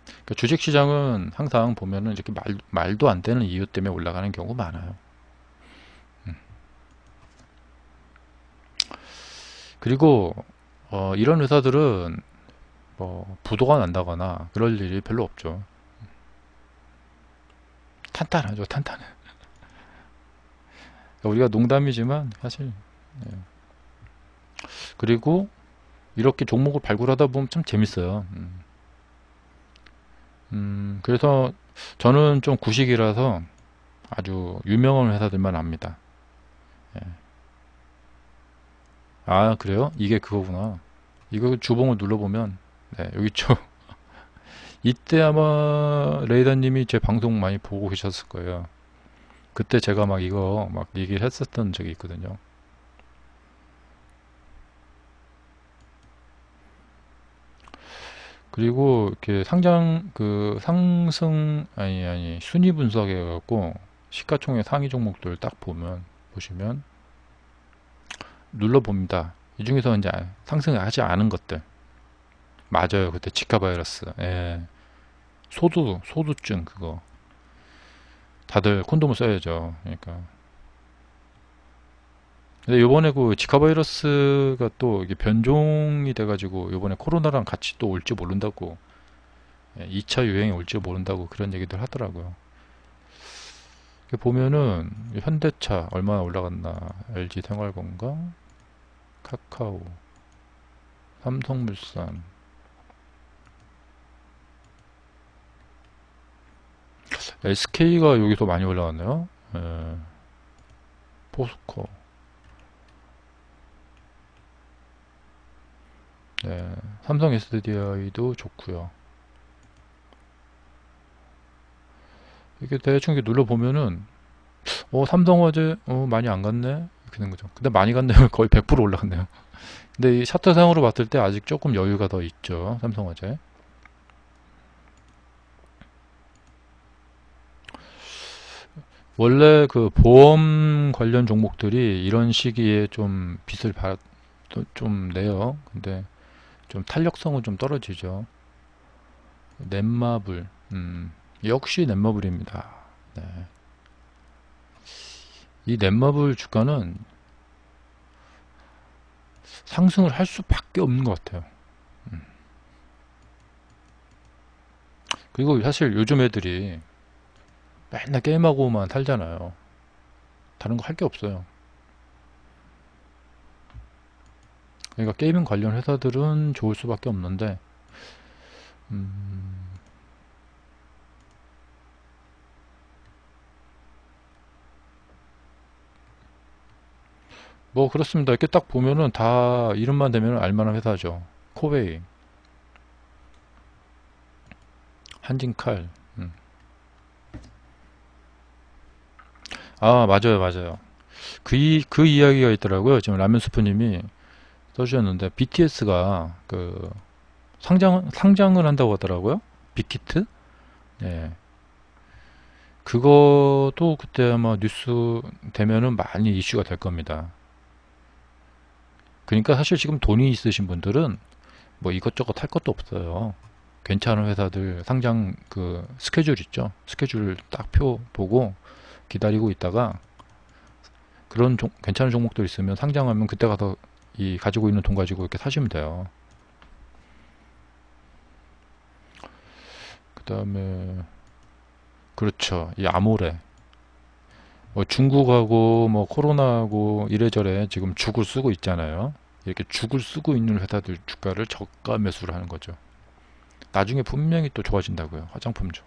그러니까 주식시장은 항상 보면은 이렇게 말도 안 되는 이유 때문에 올라가는 경우가 많아요. 그리고 이런 회사들은 뭐 부도가 난다거나 그럴 일이 별로 없죠. 탄탄하죠, 탄탄해. 그러니까 우리가 농담이지만 사실. 예. 그리고 이렇게 종목을 발굴하다 보면 참 재밌어요. 그래서 저는 좀 구식이라서 아주 유명한 회사들만 압니다. 예. 아, 그래요? 이게 그거구나. 이거 주봉을 눌러보면, 네, 여기 있죠. 이때 아마 레이더님이 제 방송 많이 보고 계셨을 거예요. 그때 제가 막 이거 막 얘기를 했었던 적이 있거든요. 그리고 이렇게 상승, 아니, 순위 분석해 갖고 시가총액 상위 종목들 딱 보시면 눌러봅니다. 이 중에서 이제 상승하지 않은 것들. 맞아요. 그때 지카 바이러스. 예. 소두증 그거. 다들 콘돔을 써야죠. 그러니까. 근데 요번에 그 지카 바이러스가 또 이게 변종이 돼가지고 요번에 코로나랑 같이 또 올지 모른다고. 2차 유행이 올지 모른다고 그런 얘기들 하더라고요. 이렇게 보면은 현대차 얼마나 올라갔나. LG 생활건강, 카카오, 삼성물산, SK가 여기서 많이 올라갔네요. 예, 포스코, 네, 삼성 SDI도 좋고요. 이렇게 대충 이렇게 눌러보면은 삼성화재 많이 안 갔네 이렇게 된 거죠. 근데 많이 갔네요. 거의 100% 올라갔네요. 근데 이 차트상으로 봤을 때 아직 조금 여유가 더 있죠. 삼성화재. 원래 그 보험 관련 종목들이 이런 시기에 좀 빚을 좀 내요. 근데 좀 탄력성은 좀 떨어지죠. 넷마블, 역시 넷마블입니다. 네. 이 넷마블 주가는 상승을 할 수밖에 없는 것 같아요. 그리고 사실 요즘 애들이 맨날 게임하고만 살잖아요. 다른 거 할 게 없어요. 그러니까 게이밍 관련 회사들은 좋을 수밖에 없는데, 음, 뭐 그렇습니다. 이렇게 딱 보면은 다 이름만 대면 알만한 회사죠. 코웨이, 한진칼. 아, 맞아요, 맞아요. 그 이야기가 있더라고요. 지금 라면 스프님이 써주셨는데, BTS가 그 상장을 한다고 하더라고요. 빅히트? 예. 그것도 그때 아마 뉴스 되면은 많이 이슈가 될 겁니다. 그러니까 사실 지금 돈이 있으신 분들은 뭐 이것저것 할 것도 없어요. 괜찮은 회사들 상장 그 스케줄 있죠. 스케줄 딱 표 보고 기다리고 있다가 그런 괜찮은 종목들 있으면 상장하면 그때 가서 이 가지고 있는 돈 가지고 이렇게 사시면 돼요. 그 다음에 그렇죠. 이 아모레 뭐 중국하고 뭐 코로나하고 이래저래 지금 죽을 쓰고 있잖아요. 이렇게 죽을 쓰고 있는 회사들 주가를 저가 매수를 하는 거죠. 나중에 분명히 또 좋아진다고요. 화장품주.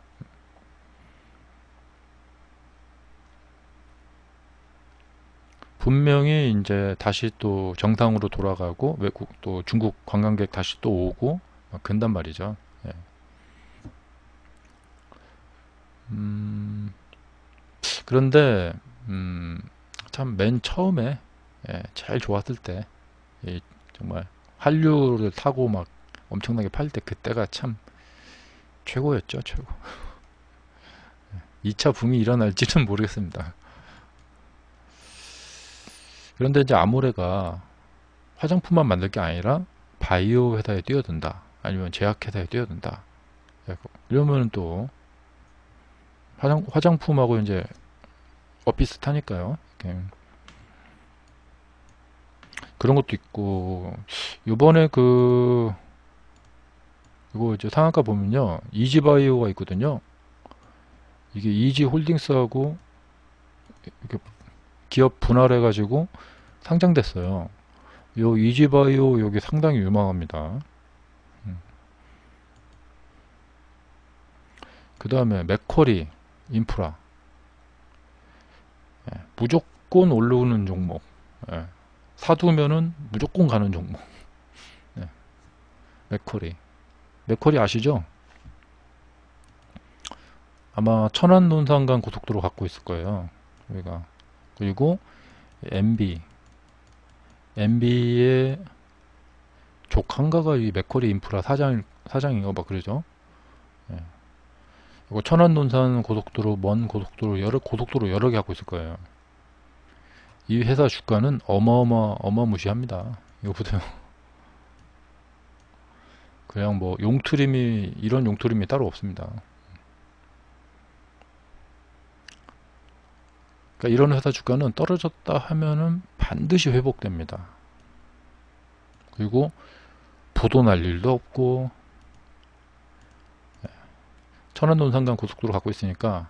분명히 이제 다시 또 정상으로 돌아가고 외국 또 중국 관광객 다시 또 오고 막 그런단 말이죠. 예. 그런데 참 맨 처음에 제일 좋았을 때 정말 한류를 타고 막 엄청나게 팔 때 그때가 참 최고였죠. 최고. 2차 붐이 일어날지는 모르겠습니다. 그런데 이제 아모레가 화장품만 만들 게 아니라 바이오 회사에 뛰어든다. 아니면 제약 회사에 뛰어든다. 이러면 또 화장품하고 이제 비슷하니까요. 그런 것도 있고 요번에 이거 이제 상한가 보면요. 이지바이오가 있거든요. 이게 이지홀딩스하고 이렇게 기업 분할해 가지고 상장됐어요. 요 이지바이오 여기 상당히 유망합니다. 그 다음에 맥쿼리 인프라 무조건 올라오는 종목. 사두면은 무조건 가는 종목. 맥쿼리 아시죠? 아마 천안논산간 고속도로 갖고 있을 거예요. 여기가. 그리고 MB의 조카인가가 이 맥쿼리 인프라 사장인가 봐 그러죠. 이거 천안논산 고속도로, 먼 고속도로, 고속도로 여러 개 갖고 있을 거예요. 이 회사 주가는 어마무시합니다. 이거 보세요. 그냥 뭐 이런 용트림이 따로 없습니다. 그러니까 이런 회사 주가는 떨어졌다 하면은 반드시 회복됩니다. 그리고 부도 날 일도 없고 천안논산간 고속도로 갖고 있으니까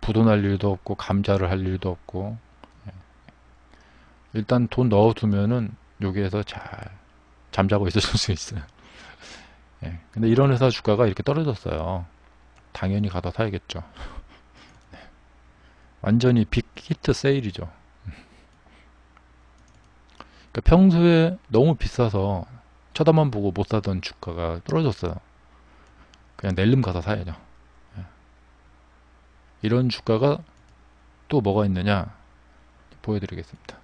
부도 날 일도 없고 감자를 할 일도 없고 일단 돈 넣어두면은 여기에서 잘 잠자고 있을 수 있어요. 근데 이런 회사 주가가 이렇게 떨어졌어요. 당연히 가서 사야겠죠. 완전히 빅히트 세일이죠. 그러니까 평소에 너무 비싸서 쳐다만 보고 못 사던 주가가 떨어졌어요. 그냥 낼름 가서 사야죠. 이런 주가가 또 뭐가 있느냐 보여드리겠습니다.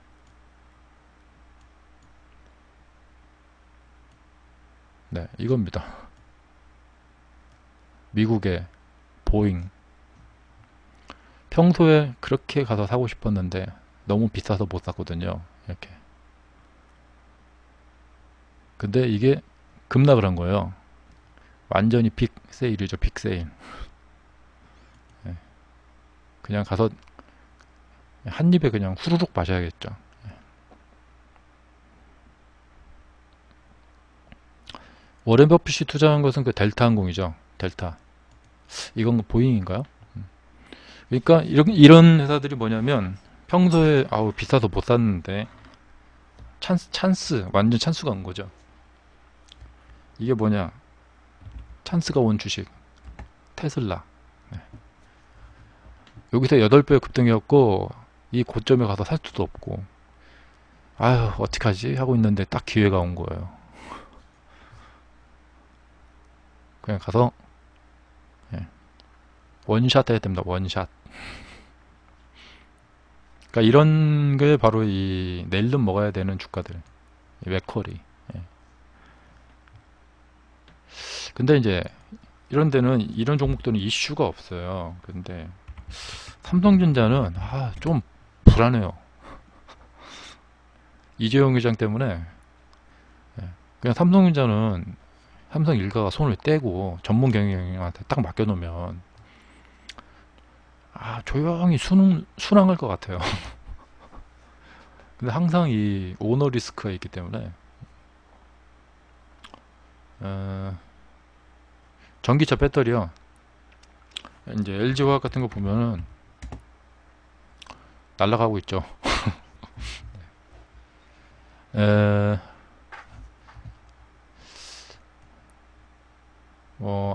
네, 이겁니다. 미국의 보잉. 평소에 그렇게 가서 사고 싶었는데 너무 비싸서 못 샀거든요. 이렇게. 근데 이게 급락을 한 거예요. 완전히 빅 세일이죠. 빅 세일. 그냥 가서 한 입에 그냥 후루룩 마셔야겠죠. 워렌 버핏이 투자한 것은 그 델타 항공이죠. 델타. 이건 보잉인가요? 그러니까 이런 회사들이 뭐냐면 평소에 비싸서 못 샀는데 찬스 완전 찬스가 온 거죠. 이게 뭐냐? 찬스가 온 주식 테슬라. 여기서 8배 급등이었고 이 고점에 가서 살 수도 없고 어떡하지 하고 있는데 딱 기회가 온 거예요. 그냥 가서 원샷 해야 됩니다. 원샷. 그러니까 이런 게 바로 이 낼름 먹어야 되는 주가들. 맥쿼리. 근데 이제 이런 데는 이런 종목들은 이슈가 없어요. 근데 삼성전자는 좀 불안해요. 이재용 회장 때문에 그냥 삼성전자는 삼성 일가가 손을 떼고 전문 경영한테 딱 맡겨놓으면 조용히 순항할 것 같아요. 근데 항상 이 오너 리스크가 있기 때문에 어, 전기차 배터리요. 이제 LG화학 같은 거 보면은 날아가고 있죠. 에,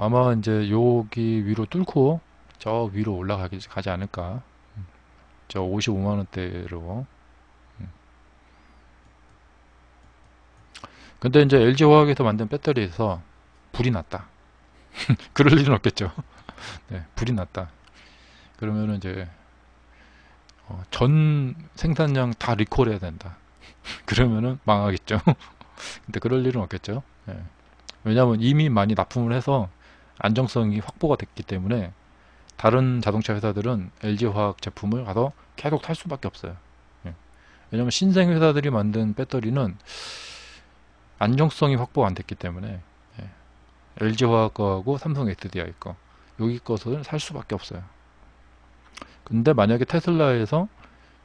아마 이제 여기 위로 뚫고 저 위로 가지 않을까. 저 55만원대로. 근데 이제 LG화학에서 만든 배터리에서 불이 났다. 그럴 일은 없겠죠. 네, 불이 났다. 그러면은 이제 전 생산량 다 리콜해야 된다. 그러면은 망하겠죠. 근데 그럴 일은 없겠죠. 예. 왜냐하면 이미 많이 납품을 해서 안정성이 확보가 됐기 때문에 다른 자동차 회사들은 LG화학 제품을 가서 계속 탈 수밖에 없어요. 예. 왜냐하면 신생 회사들이 만든 배터리는 안정성이 확보가 안 됐기 때문에 예. LG화학 거하고 삼성 SDI 거 여기 것을 살 수밖에 없어요. 근데 만약에 테슬라에서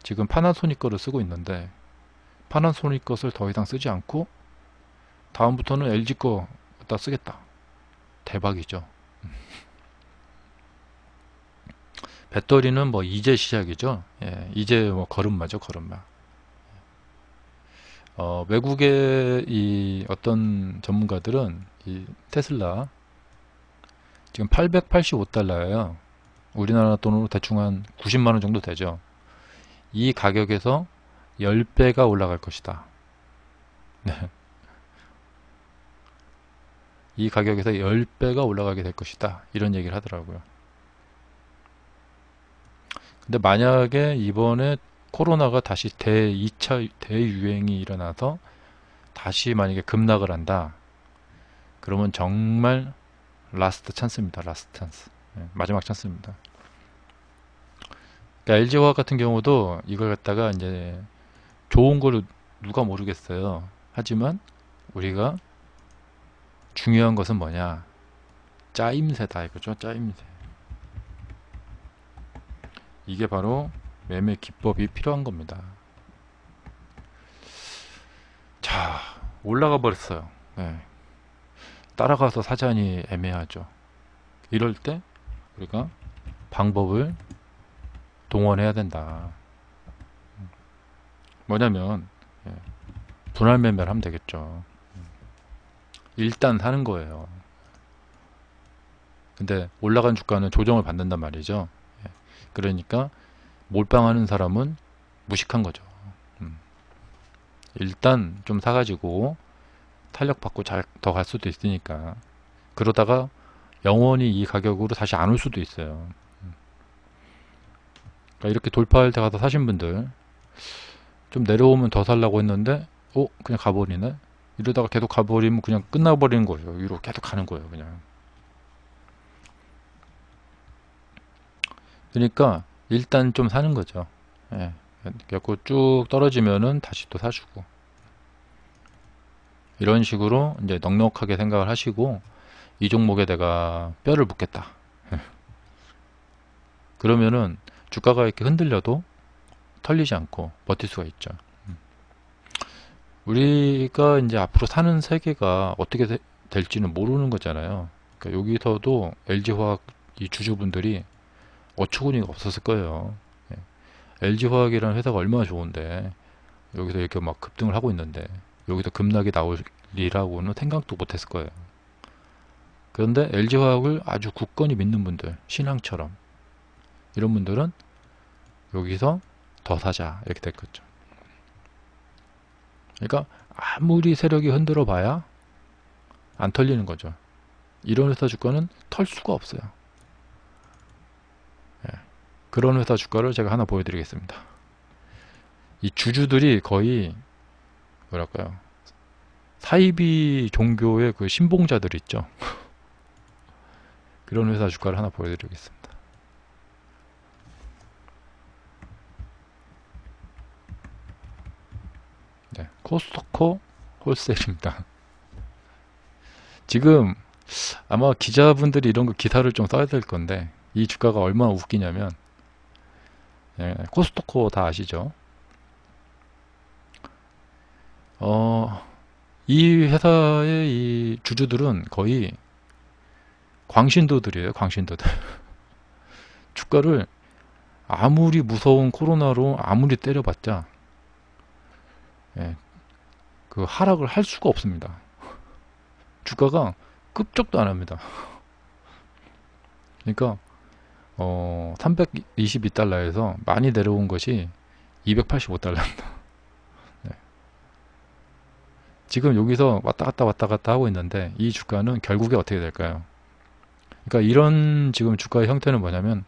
지금 파나소닉 거를 쓰고 있는데 파나소닉 것을 더 이상 쓰지 않고 다음부터는 LG 거 갖다 쓰겠다. 대박이죠. 배터리는 뭐 이제 시작이죠. 예, 이제 뭐 걸음마죠, 걸음마. 외국의 이 어떤 전문가들은 이 테슬라 지금 885달러예요. 우리나라 돈으로 대충 한 90만원 정도 되죠. 이 가격에서 10배가 올라갈 것이다. 네. 이 가격에서 10배가 올라가게 될 것이다. 이런 얘기를 하더라고요. 근데 만약에 이번에 코로나가 다시 대2차 대유행이 일어나서 다시 만약에 급락을 한다. 그러면 정말 라스트 찬스입니다. 라스트 찬스. 네, 마지막 찬스입니다. 그러니까 LG화학 같은 경우도 이걸 갖다가 이제 좋은 걸 누가 모르겠어요. 하지만 우리가 중요한 것은 뭐냐? 짜임새다 이거죠. 짜임새. 이게 바로 매매 기법이 필요한 겁니다. 자, 올라가 버렸어요. 네. 따라가서 사자니 애매하죠. 이럴 때 우리가 방법을 동원해야 된다. 뭐냐면 분할 매매를 하면 되겠죠. 일단 사는 거예요. 근데 올라간 주가는 조정을 받는단 말이죠. 그러니까 몰빵하는 사람은 무식한 거죠. 일단 좀 사가지고 탄력받고 잘 더 갈 수도 있으니까. 그러다가 영원히 이 가격으로 다시 안 올 수도 있어요. 그러니까 이렇게 돌파할 때 가서 사신 분들 좀 내려오면 더 살라고 했는데 그냥 가버리네. 이러다가 계속 가버리면 그냥 끝나버리는 거죠. 위로 계속 가는 거예요. 그냥. 그러니까 일단 좀 사는 거죠. 예. 그래갖고 쭉 떨어지면은 다시 또 사주고 이런 식으로 이제 넉넉하게 생각을 하시고 이 종목에 내가 뼈를 묻겠다. 그러면은 주가가 이렇게 흔들려도 털리지 않고 버틸 수가 있죠. 우리가 이제 앞으로 사는 세계가 어떻게 될지는 모르는 거잖아요. 그러니까 여기서도 LG화학 이 주주분들이 어처구니가 없었을 거예요. LG화학이라는 회사가 얼마나 좋은데 여기서 이렇게 막 급등을 하고 있는데 여기서 급락이 나올리라고는 생각도 못했을 거예요. 그런데 LG화학을 아주 굳건히 믿는 분들, 신앙처럼 이런 분들은 여기서 더 사자 이렇게 됐겠죠. 그러니까 아무리 세력이 흔들어 봐야 안 털리는 거죠. 이런 회사 주가는 털 수가 없어요. 그런 회사 주가를 제가 하나 보여드리겠습니다. 이 주주들이 거의 뭐랄까요, 사이비 종교의 그 신봉자들 있죠. 그런 회사 주가를 하나 보여드리겠습니다. 네, 코스트코 홀셀입니다. 지금 아마 기자분들이 이런 거 기사를 좀 써야 될 건데 이 주가가 얼마나 웃기냐면 코스트코 다 아시죠? 어, 이 회사의 이 주주들은 거의 광신도들이에요. 광신도들. 주가를 아무리 무서운 코로나로 아무리 때려봤자 예, 그 하락을 할 수가 없습니다. 주가가 급격도 안 합니다. 그러니까 322달러에서 많이 내려온 것이 285달러입니다. 네. 지금 여기서 왔다 갔다 하고 있는데 이 주가는 결국에 어떻게 될까요? 그러니까 이런 지금 주가의 형태는 뭐냐면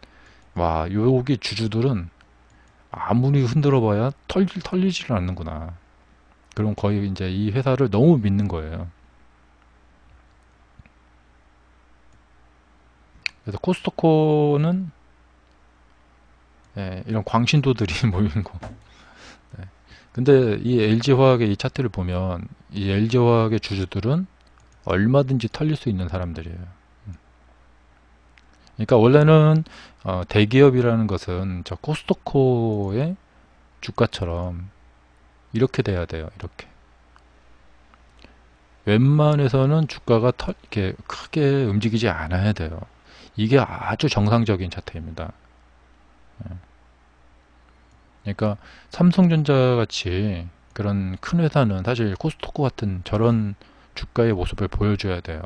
와 여기 주주들은 아무리 흔들어 봐야 털리지를 않는구나. 그럼 거의 이제 이 회사를 너무 믿는 거예요. 그래서 코스트코는 예, 이런 광신도들이 모이는 거. 네. 근데 이 LG화학의 이 차트를 보면 이 LG화학의 주주들은 얼마든지 털릴 수 있는 사람들이에요. 그러니까 원래는 대기업이라는 것은 저 코스트코의 주가처럼 이렇게 돼야 돼요. 이렇게. 웬만해서는 주가가 이렇게 크게 움직이지 않아야 돼요. 이게 아주 정상적인 차트입니다. 그러니까 삼성전자 같이 그런 큰 회사는 사실 코스트코 같은 저런 주가의 모습을 보여줘야 돼요.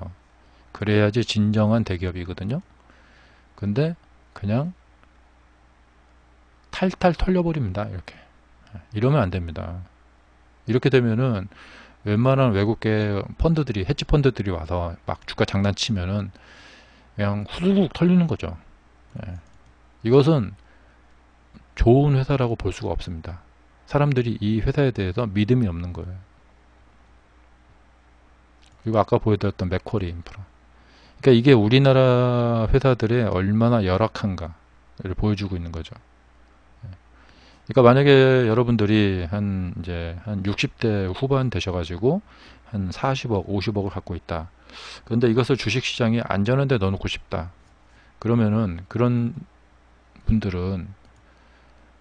그래야지 진정한 대기업이거든요. 근데 그냥 탈탈 털려버립니다. 이렇게. 이러면 안 됩니다. 이렇게 되면은 웬만한 외국계 펀드들이, 헤지 펀드들이 와서 막 주가 장난치면은 그냥 후루룩 털리는 거죠. 예. 이것은 좋은 회사라고 볼 수가 없습니다. 사람들이 이 회사에 대해서 믿음이 없는 거예요. 그리고 아까 보여드렸던 맥쿼리 인프라. 그러니까 이게 우리나라 회사들의 얼마나 열악한가를 보여주고 있는 거죠. 그러니까 만약에 여러분들이 한 60대 후반 되셔가지고 한 40억, 50억을 갖고 있다. 그런데 이것을 주식시장에 안전한 데 넣어놓고 싶다. 그러면은 그런 분들은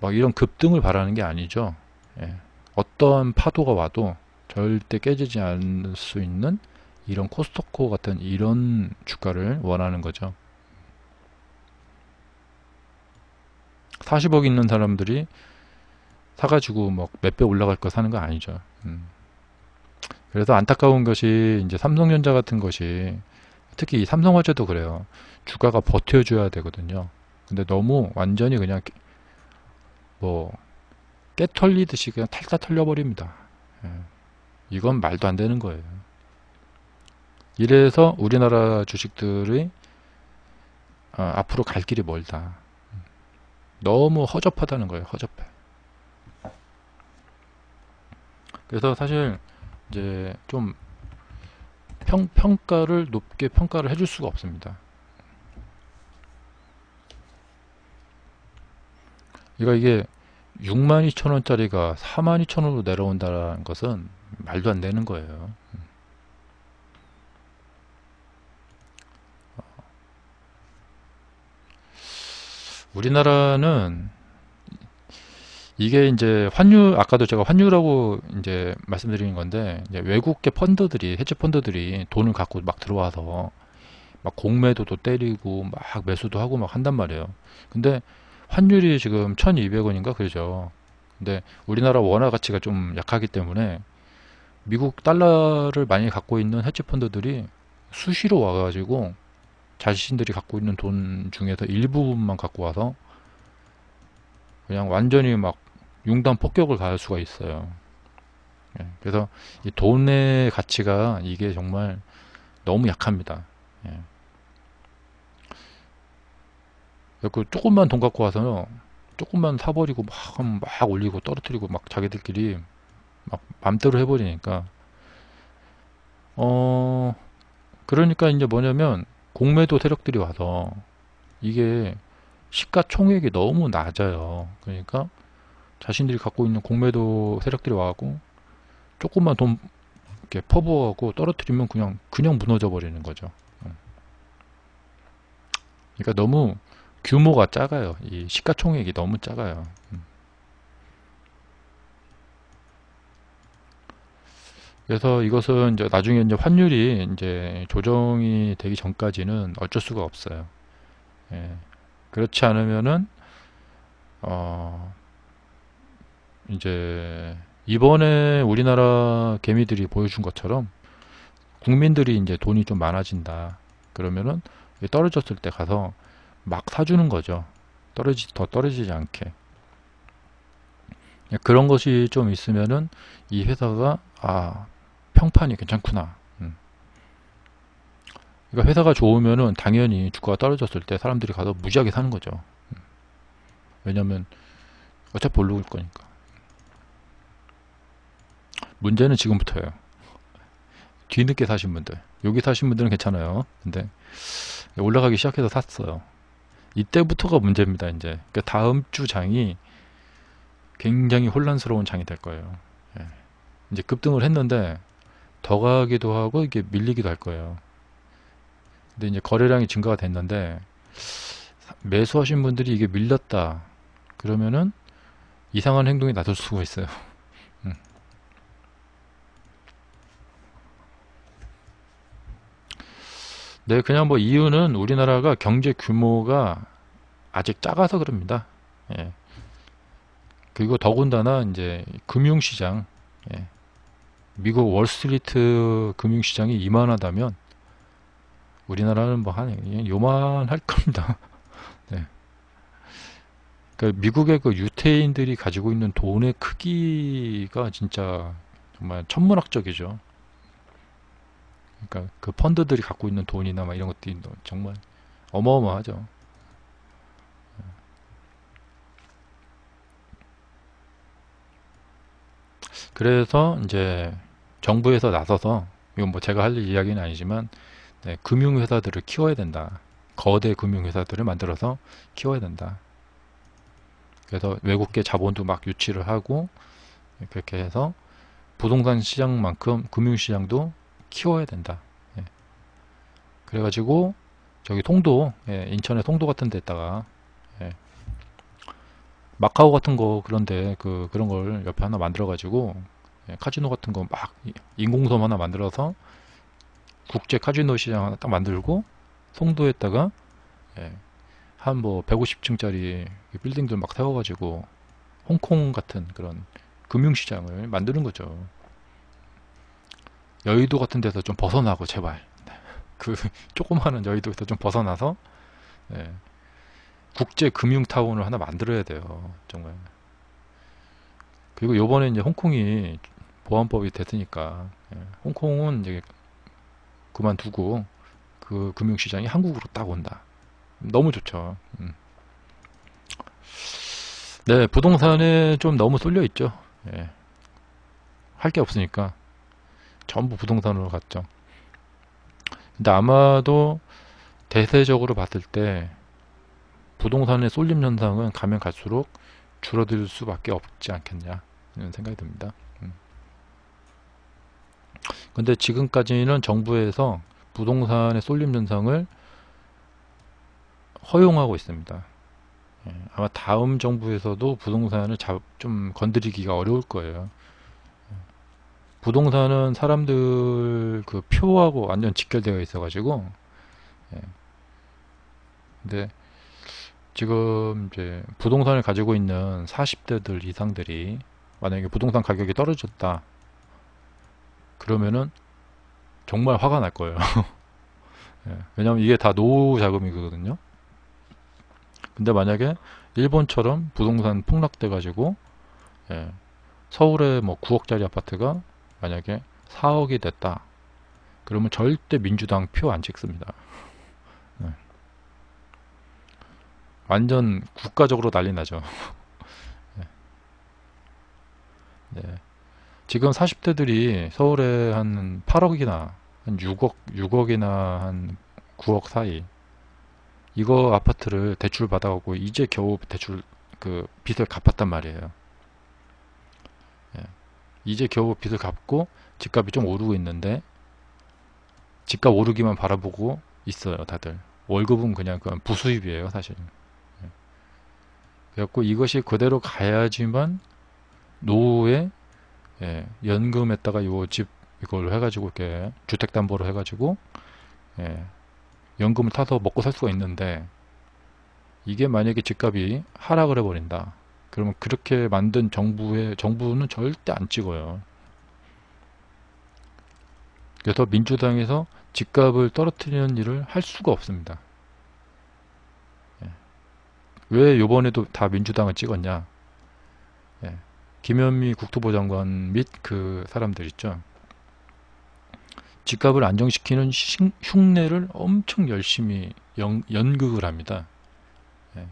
막 이런 급등을 바라는 게 아니죠. 예. 어떠한 파도가 와도 절대 깨지지 않을 수 있는 이런 코스트코 같은 이런 주가를 원하는 거죠. 40억 있는 사람들이 사가지고 뭐 몇 배 올라갈 거 사는 거 아니죠. 그래서 안타까운 것이 이제 삼성전자 같은 것이 특히 이 삼성화재도 그래요. 주가가 버텨줘야 되거든요. 근데 너무 완전히 그냥 뭐 깨털리듯이 그냥 탈탈 털려버립니다. 예. 이건 말도 안 되는 거예요. 이래서 우리나라 주식들이 앞으로 갈 길이 멀다. 너무 허접하다는 거예요. 허접해. 그래서 사실 이제 좀 평가를 높게 평가를 해줄 수가 없습니다. 이게 62,000원짜리가 42,000원으로 내려온다는 것은 말도 안 되는 거예요. 우리나라는 이게 이제 환율, 아까도 제가 환율하고 이제 말씀드리는 건데, 이제 외국계 펀드들이, 헤지 펀드들이 돈을 갖고 막 들어와서 막 공매도도 때리고 막 매수도 하고 막 한단 말이에요. 근데 환율이 지금 1200원인가 그러죠. 근데 우리나라 원화 가치가 좀 약하기 때문에 미국 달러를 많이 갖고 있는 헤지 펀드들이 수시로 와가지고 자신들이 갖고 있는 돈 중에서 일부분만 갖고 와서 그냥 완전히 막 융단 폭격을 가할 수가 있어요. 예, 그래서 이 돈의 가치가 이게 정말 너무 약합니다. 예. 그 조금만 돈 갖고 와서 조금만 사버리고 막 올리고 떨어뜨리고 막 자기들끼리 막 맘대로 해버리니까 그러니까 이제 뭐냐면 공매도 세력들이 와서 이게 시가총액이 너무 낮아요. 그러니까 자신들이 갖고 있는 공매도 세력들이 와갖고 조금만 돈 이렇게 퍼부어갖고 떨어뜨리면 그냥 무너져 버리는 거죠. 그러니까 너무 규모가 작아요. 이 시가총액이 너무 작아요. 그래서 이것은 이제 나중에 이제 환율이 이제 조정이 되기 전까지는 어쩔 수가 없어요. 예. 그렇지 않으면은 어 이제 이번에 우리나라 개미들이 보여준 것처럼 국민들이 이제 돈이 좀 많아진다. 그러면은 떨어졌을 때 가서 막 사주는 거죠. 더 떨어지지 않게. 그런 것이 좀 있으면은 이 회사가 평판이 괜찮구나. 그러니까 회사가 좋으면은 당연히 주가가 떨어졌을 때 사람들이 가서 무지하게 사는 거죠. 왜냐면 어차피 올라올 거니까. 문제는 지금부터예요. 뒤늦게 사신 분들. 여기 사신 분들은 괜찮아요. 근데 올라가기 시작해서 샀어요. 이때부터가 문제입니다. 이제 그 다음 주 장이 굉장히 혼란스러운 장이 될 거예요. 예. 이제 급등을 했는데 더 가기도 하고 이게 밀리기도 할 거예요. 근데 이제 거래량이 증가가 됐는데 매수하신 분들이 이게 밀렸다 그러면은 이상한 행동이 나설 수가 있어요. 음. 네, 그냥 뭐 이유는 우리나라가 경제 규모가 아직 작아서 그럽니다. 예. 그리고 더군다나 이제 금융시장, 예. 미국 월스트리트 금융시장이 이만하다면 우리나라는 뭐 한 요만할 겁니다. 네. 그러니까 미국의 그 유태인들이 가지고 있는 돈의 크기가 진짜 정말 천문학적이죠. 그러니까 그 펀드들이 갖고 있는 돈이나 막 이런 것들이 정말 어마어마하죠. 그래서 이제 정부에서 나서서 이건 뭐 제가 할 이야기는 아니지만 네, 금융회사들을 키워야 된다. 거대 금융회사들을 만들어서 키워야 된다. 그래서 외국계 자본도 막 유치를 하고 그렇게 해서 부동산 시장만큼 금융시장도 키워야 된다. 예. 그래가지고 저기 통도, 예, 인천의 통도 같은 데다가 예, 마카오 같은 거 그런데 그런 걸 옆에 하나 만들어가지고 예, 카지노 같은 거 막 인공섬 하나 만들어서 국제 카지노 시장 하나 딱 만들고 송도에다가 예, 한 뭐 150층짜리 빌딩들 막 세워가지고 홍콩 같은 그런 금융시장을 만드는 거죠. 여의도 같은 데서 좀 벗어나고 제발 그 조그마한 여의도에서 좀 벗어나서 예, 국제 금융타운을 하나 만들어야 돼요. 정말. 그리고 요번에 이제 홍콩이 보안법이 됐으니까 예, 홍콩은 이제 그만두고 그 금융시장이 한국으로 딱 온다. 너무 좋죠. 네, 부동산에 좀 너무 쏠려 있죠. 예, 할 게 없으니까 전부 부동산으로 갔죠. 근데 아마도 대세적으로 봤을 때 부동산의 쏠림 현상은 가면 갈수록 줄어들 수밖에 없지 않겠냐 이런 생각이 듭니다. 근데 지금까지는 정부에서 부동산의 쏠림 현상을 허용하고 있습니다. 예, 아마 다음 정부에서도 부동산을 좀 건드리기가 어려울 거예요. 부동산은 사람들 그 표하고 완전 직결되어 있어가지고, 예, 근데 지금 이제 부동산을 가지고 있는 40대들 이상들이 만약에 부동산 가격이 떨어졌다 그러면은 정말 화가 날 거예요. 예, 왜냐면 이게 다 노후 자금이거든요. 근데 만약에 일본처럼 부동산 폭락돼 가지고 예, 서울에 뭐 9억짜리 아파트가 만약에 4억이 됐다 그러면 절대 민주당 표 안 찍습니다. 예, 완전 국가적으로 난리 나죠. 예, 지금 40대들이 서울에 한 8억이나 한 6억이나 한 9억 사이 이거 아파트를 대출 받아가고 이제 겨우 대출 그 빚을 갚았단 말이에요. 예. 이제 겨우 빚을 갚고 집값이 좀 오르고 있는데 집값 오르기만 바라보고 있어요, 다들. 월급은 그냥 부수입이에요, 사실. 예. 그래갖고 이것이 그대로 가야지만 노후에 예, 연금에다가 요 집 이걸로 해가지고 이렇게 주택담보로 해가지고 예, 연금을 타서 먹고 살 수가 있는데, 이게 만약에 집값이 하락을 해버린다. 그러면 그렇게 만든 정부는 절대 안 찍어요. 그래서 민주당에서 집값을 떨어뜨리는 일을 할 수가 없습니다. 예. 왜 요번에도 다 민주당을 찍었냐? 예. 김현미 국토부 장관 및 그 사람들 있죠. 집값을 안정시키는 흉내를 엄청 열심히 연극을 합니다. 예.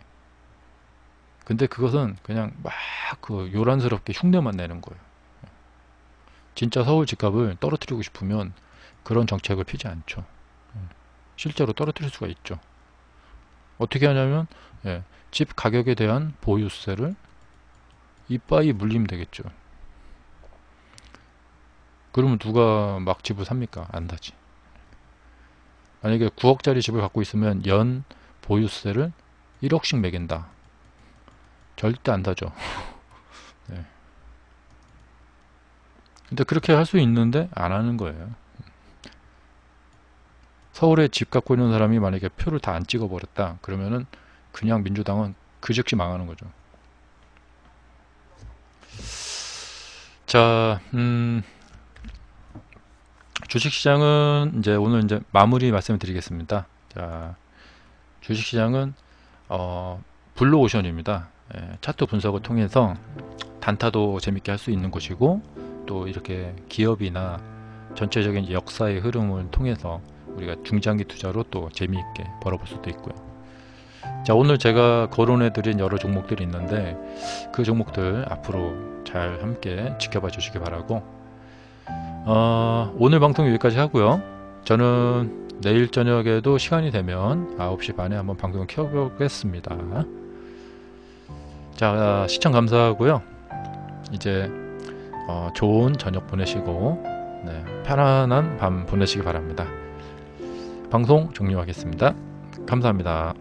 근데 그것은 그냥 막 그 요란스럽게 흉내만 내는 거예요. 진짜 서울 집값을 떨어뜨리고 싶으면 그런 정책을 피지 않죠. 실제로 떨어뜨릴 수가 있죠. 어떻게 하냐면 예, 집 가격에 대한 보유세를 이빠이 물리면 되겠죠. 그러면 누가 막 집을 삽니까? 안 사지. 만약에 9억짜리 집을 갖고 있으면 연 보유세를 1억씩 매긴다. 절대 안 사죠. 네. 근데 그렇게 할 수 있는데 안 하는 거예요. 서울에 집 갖고 있는 사람이 만약에 표를 다 안 찍어버렸다. 그러면은 그냥 민주당은 그 즉시 망하는 거죠. 자, 주식시장은 이제 오늘 이제 마무리 말씀을 드리겠습니다. 자, 주식시장은 블루오션입니다. 예, 차트 분석을 통해서 단타도 재밌게 할 수 있는 곳이고, 또 이렇게 기업이나 전체적인 역사의 흐름을 통해서 우리가 중장기 투자로 또 재미있게 벌어볼 수도 있고요. 자, 오늘 제가 거론해 드린 여러 종목들이 있는데 그 종목들 앞으로 잘 함께 지켜봐 주시기 바라고, 오늘 방송 여기까지 하고요. 저는 내일 저녁에도 시간이 되면 9시 반에 한번 방송을 켜보겠습니다. 자, 시청 감사하고요. 이제 좋은 저녁 보내시고 네, 편안한 밤 보내시기 바랍니다. 방송 종료하겠습니다. 감사합니다.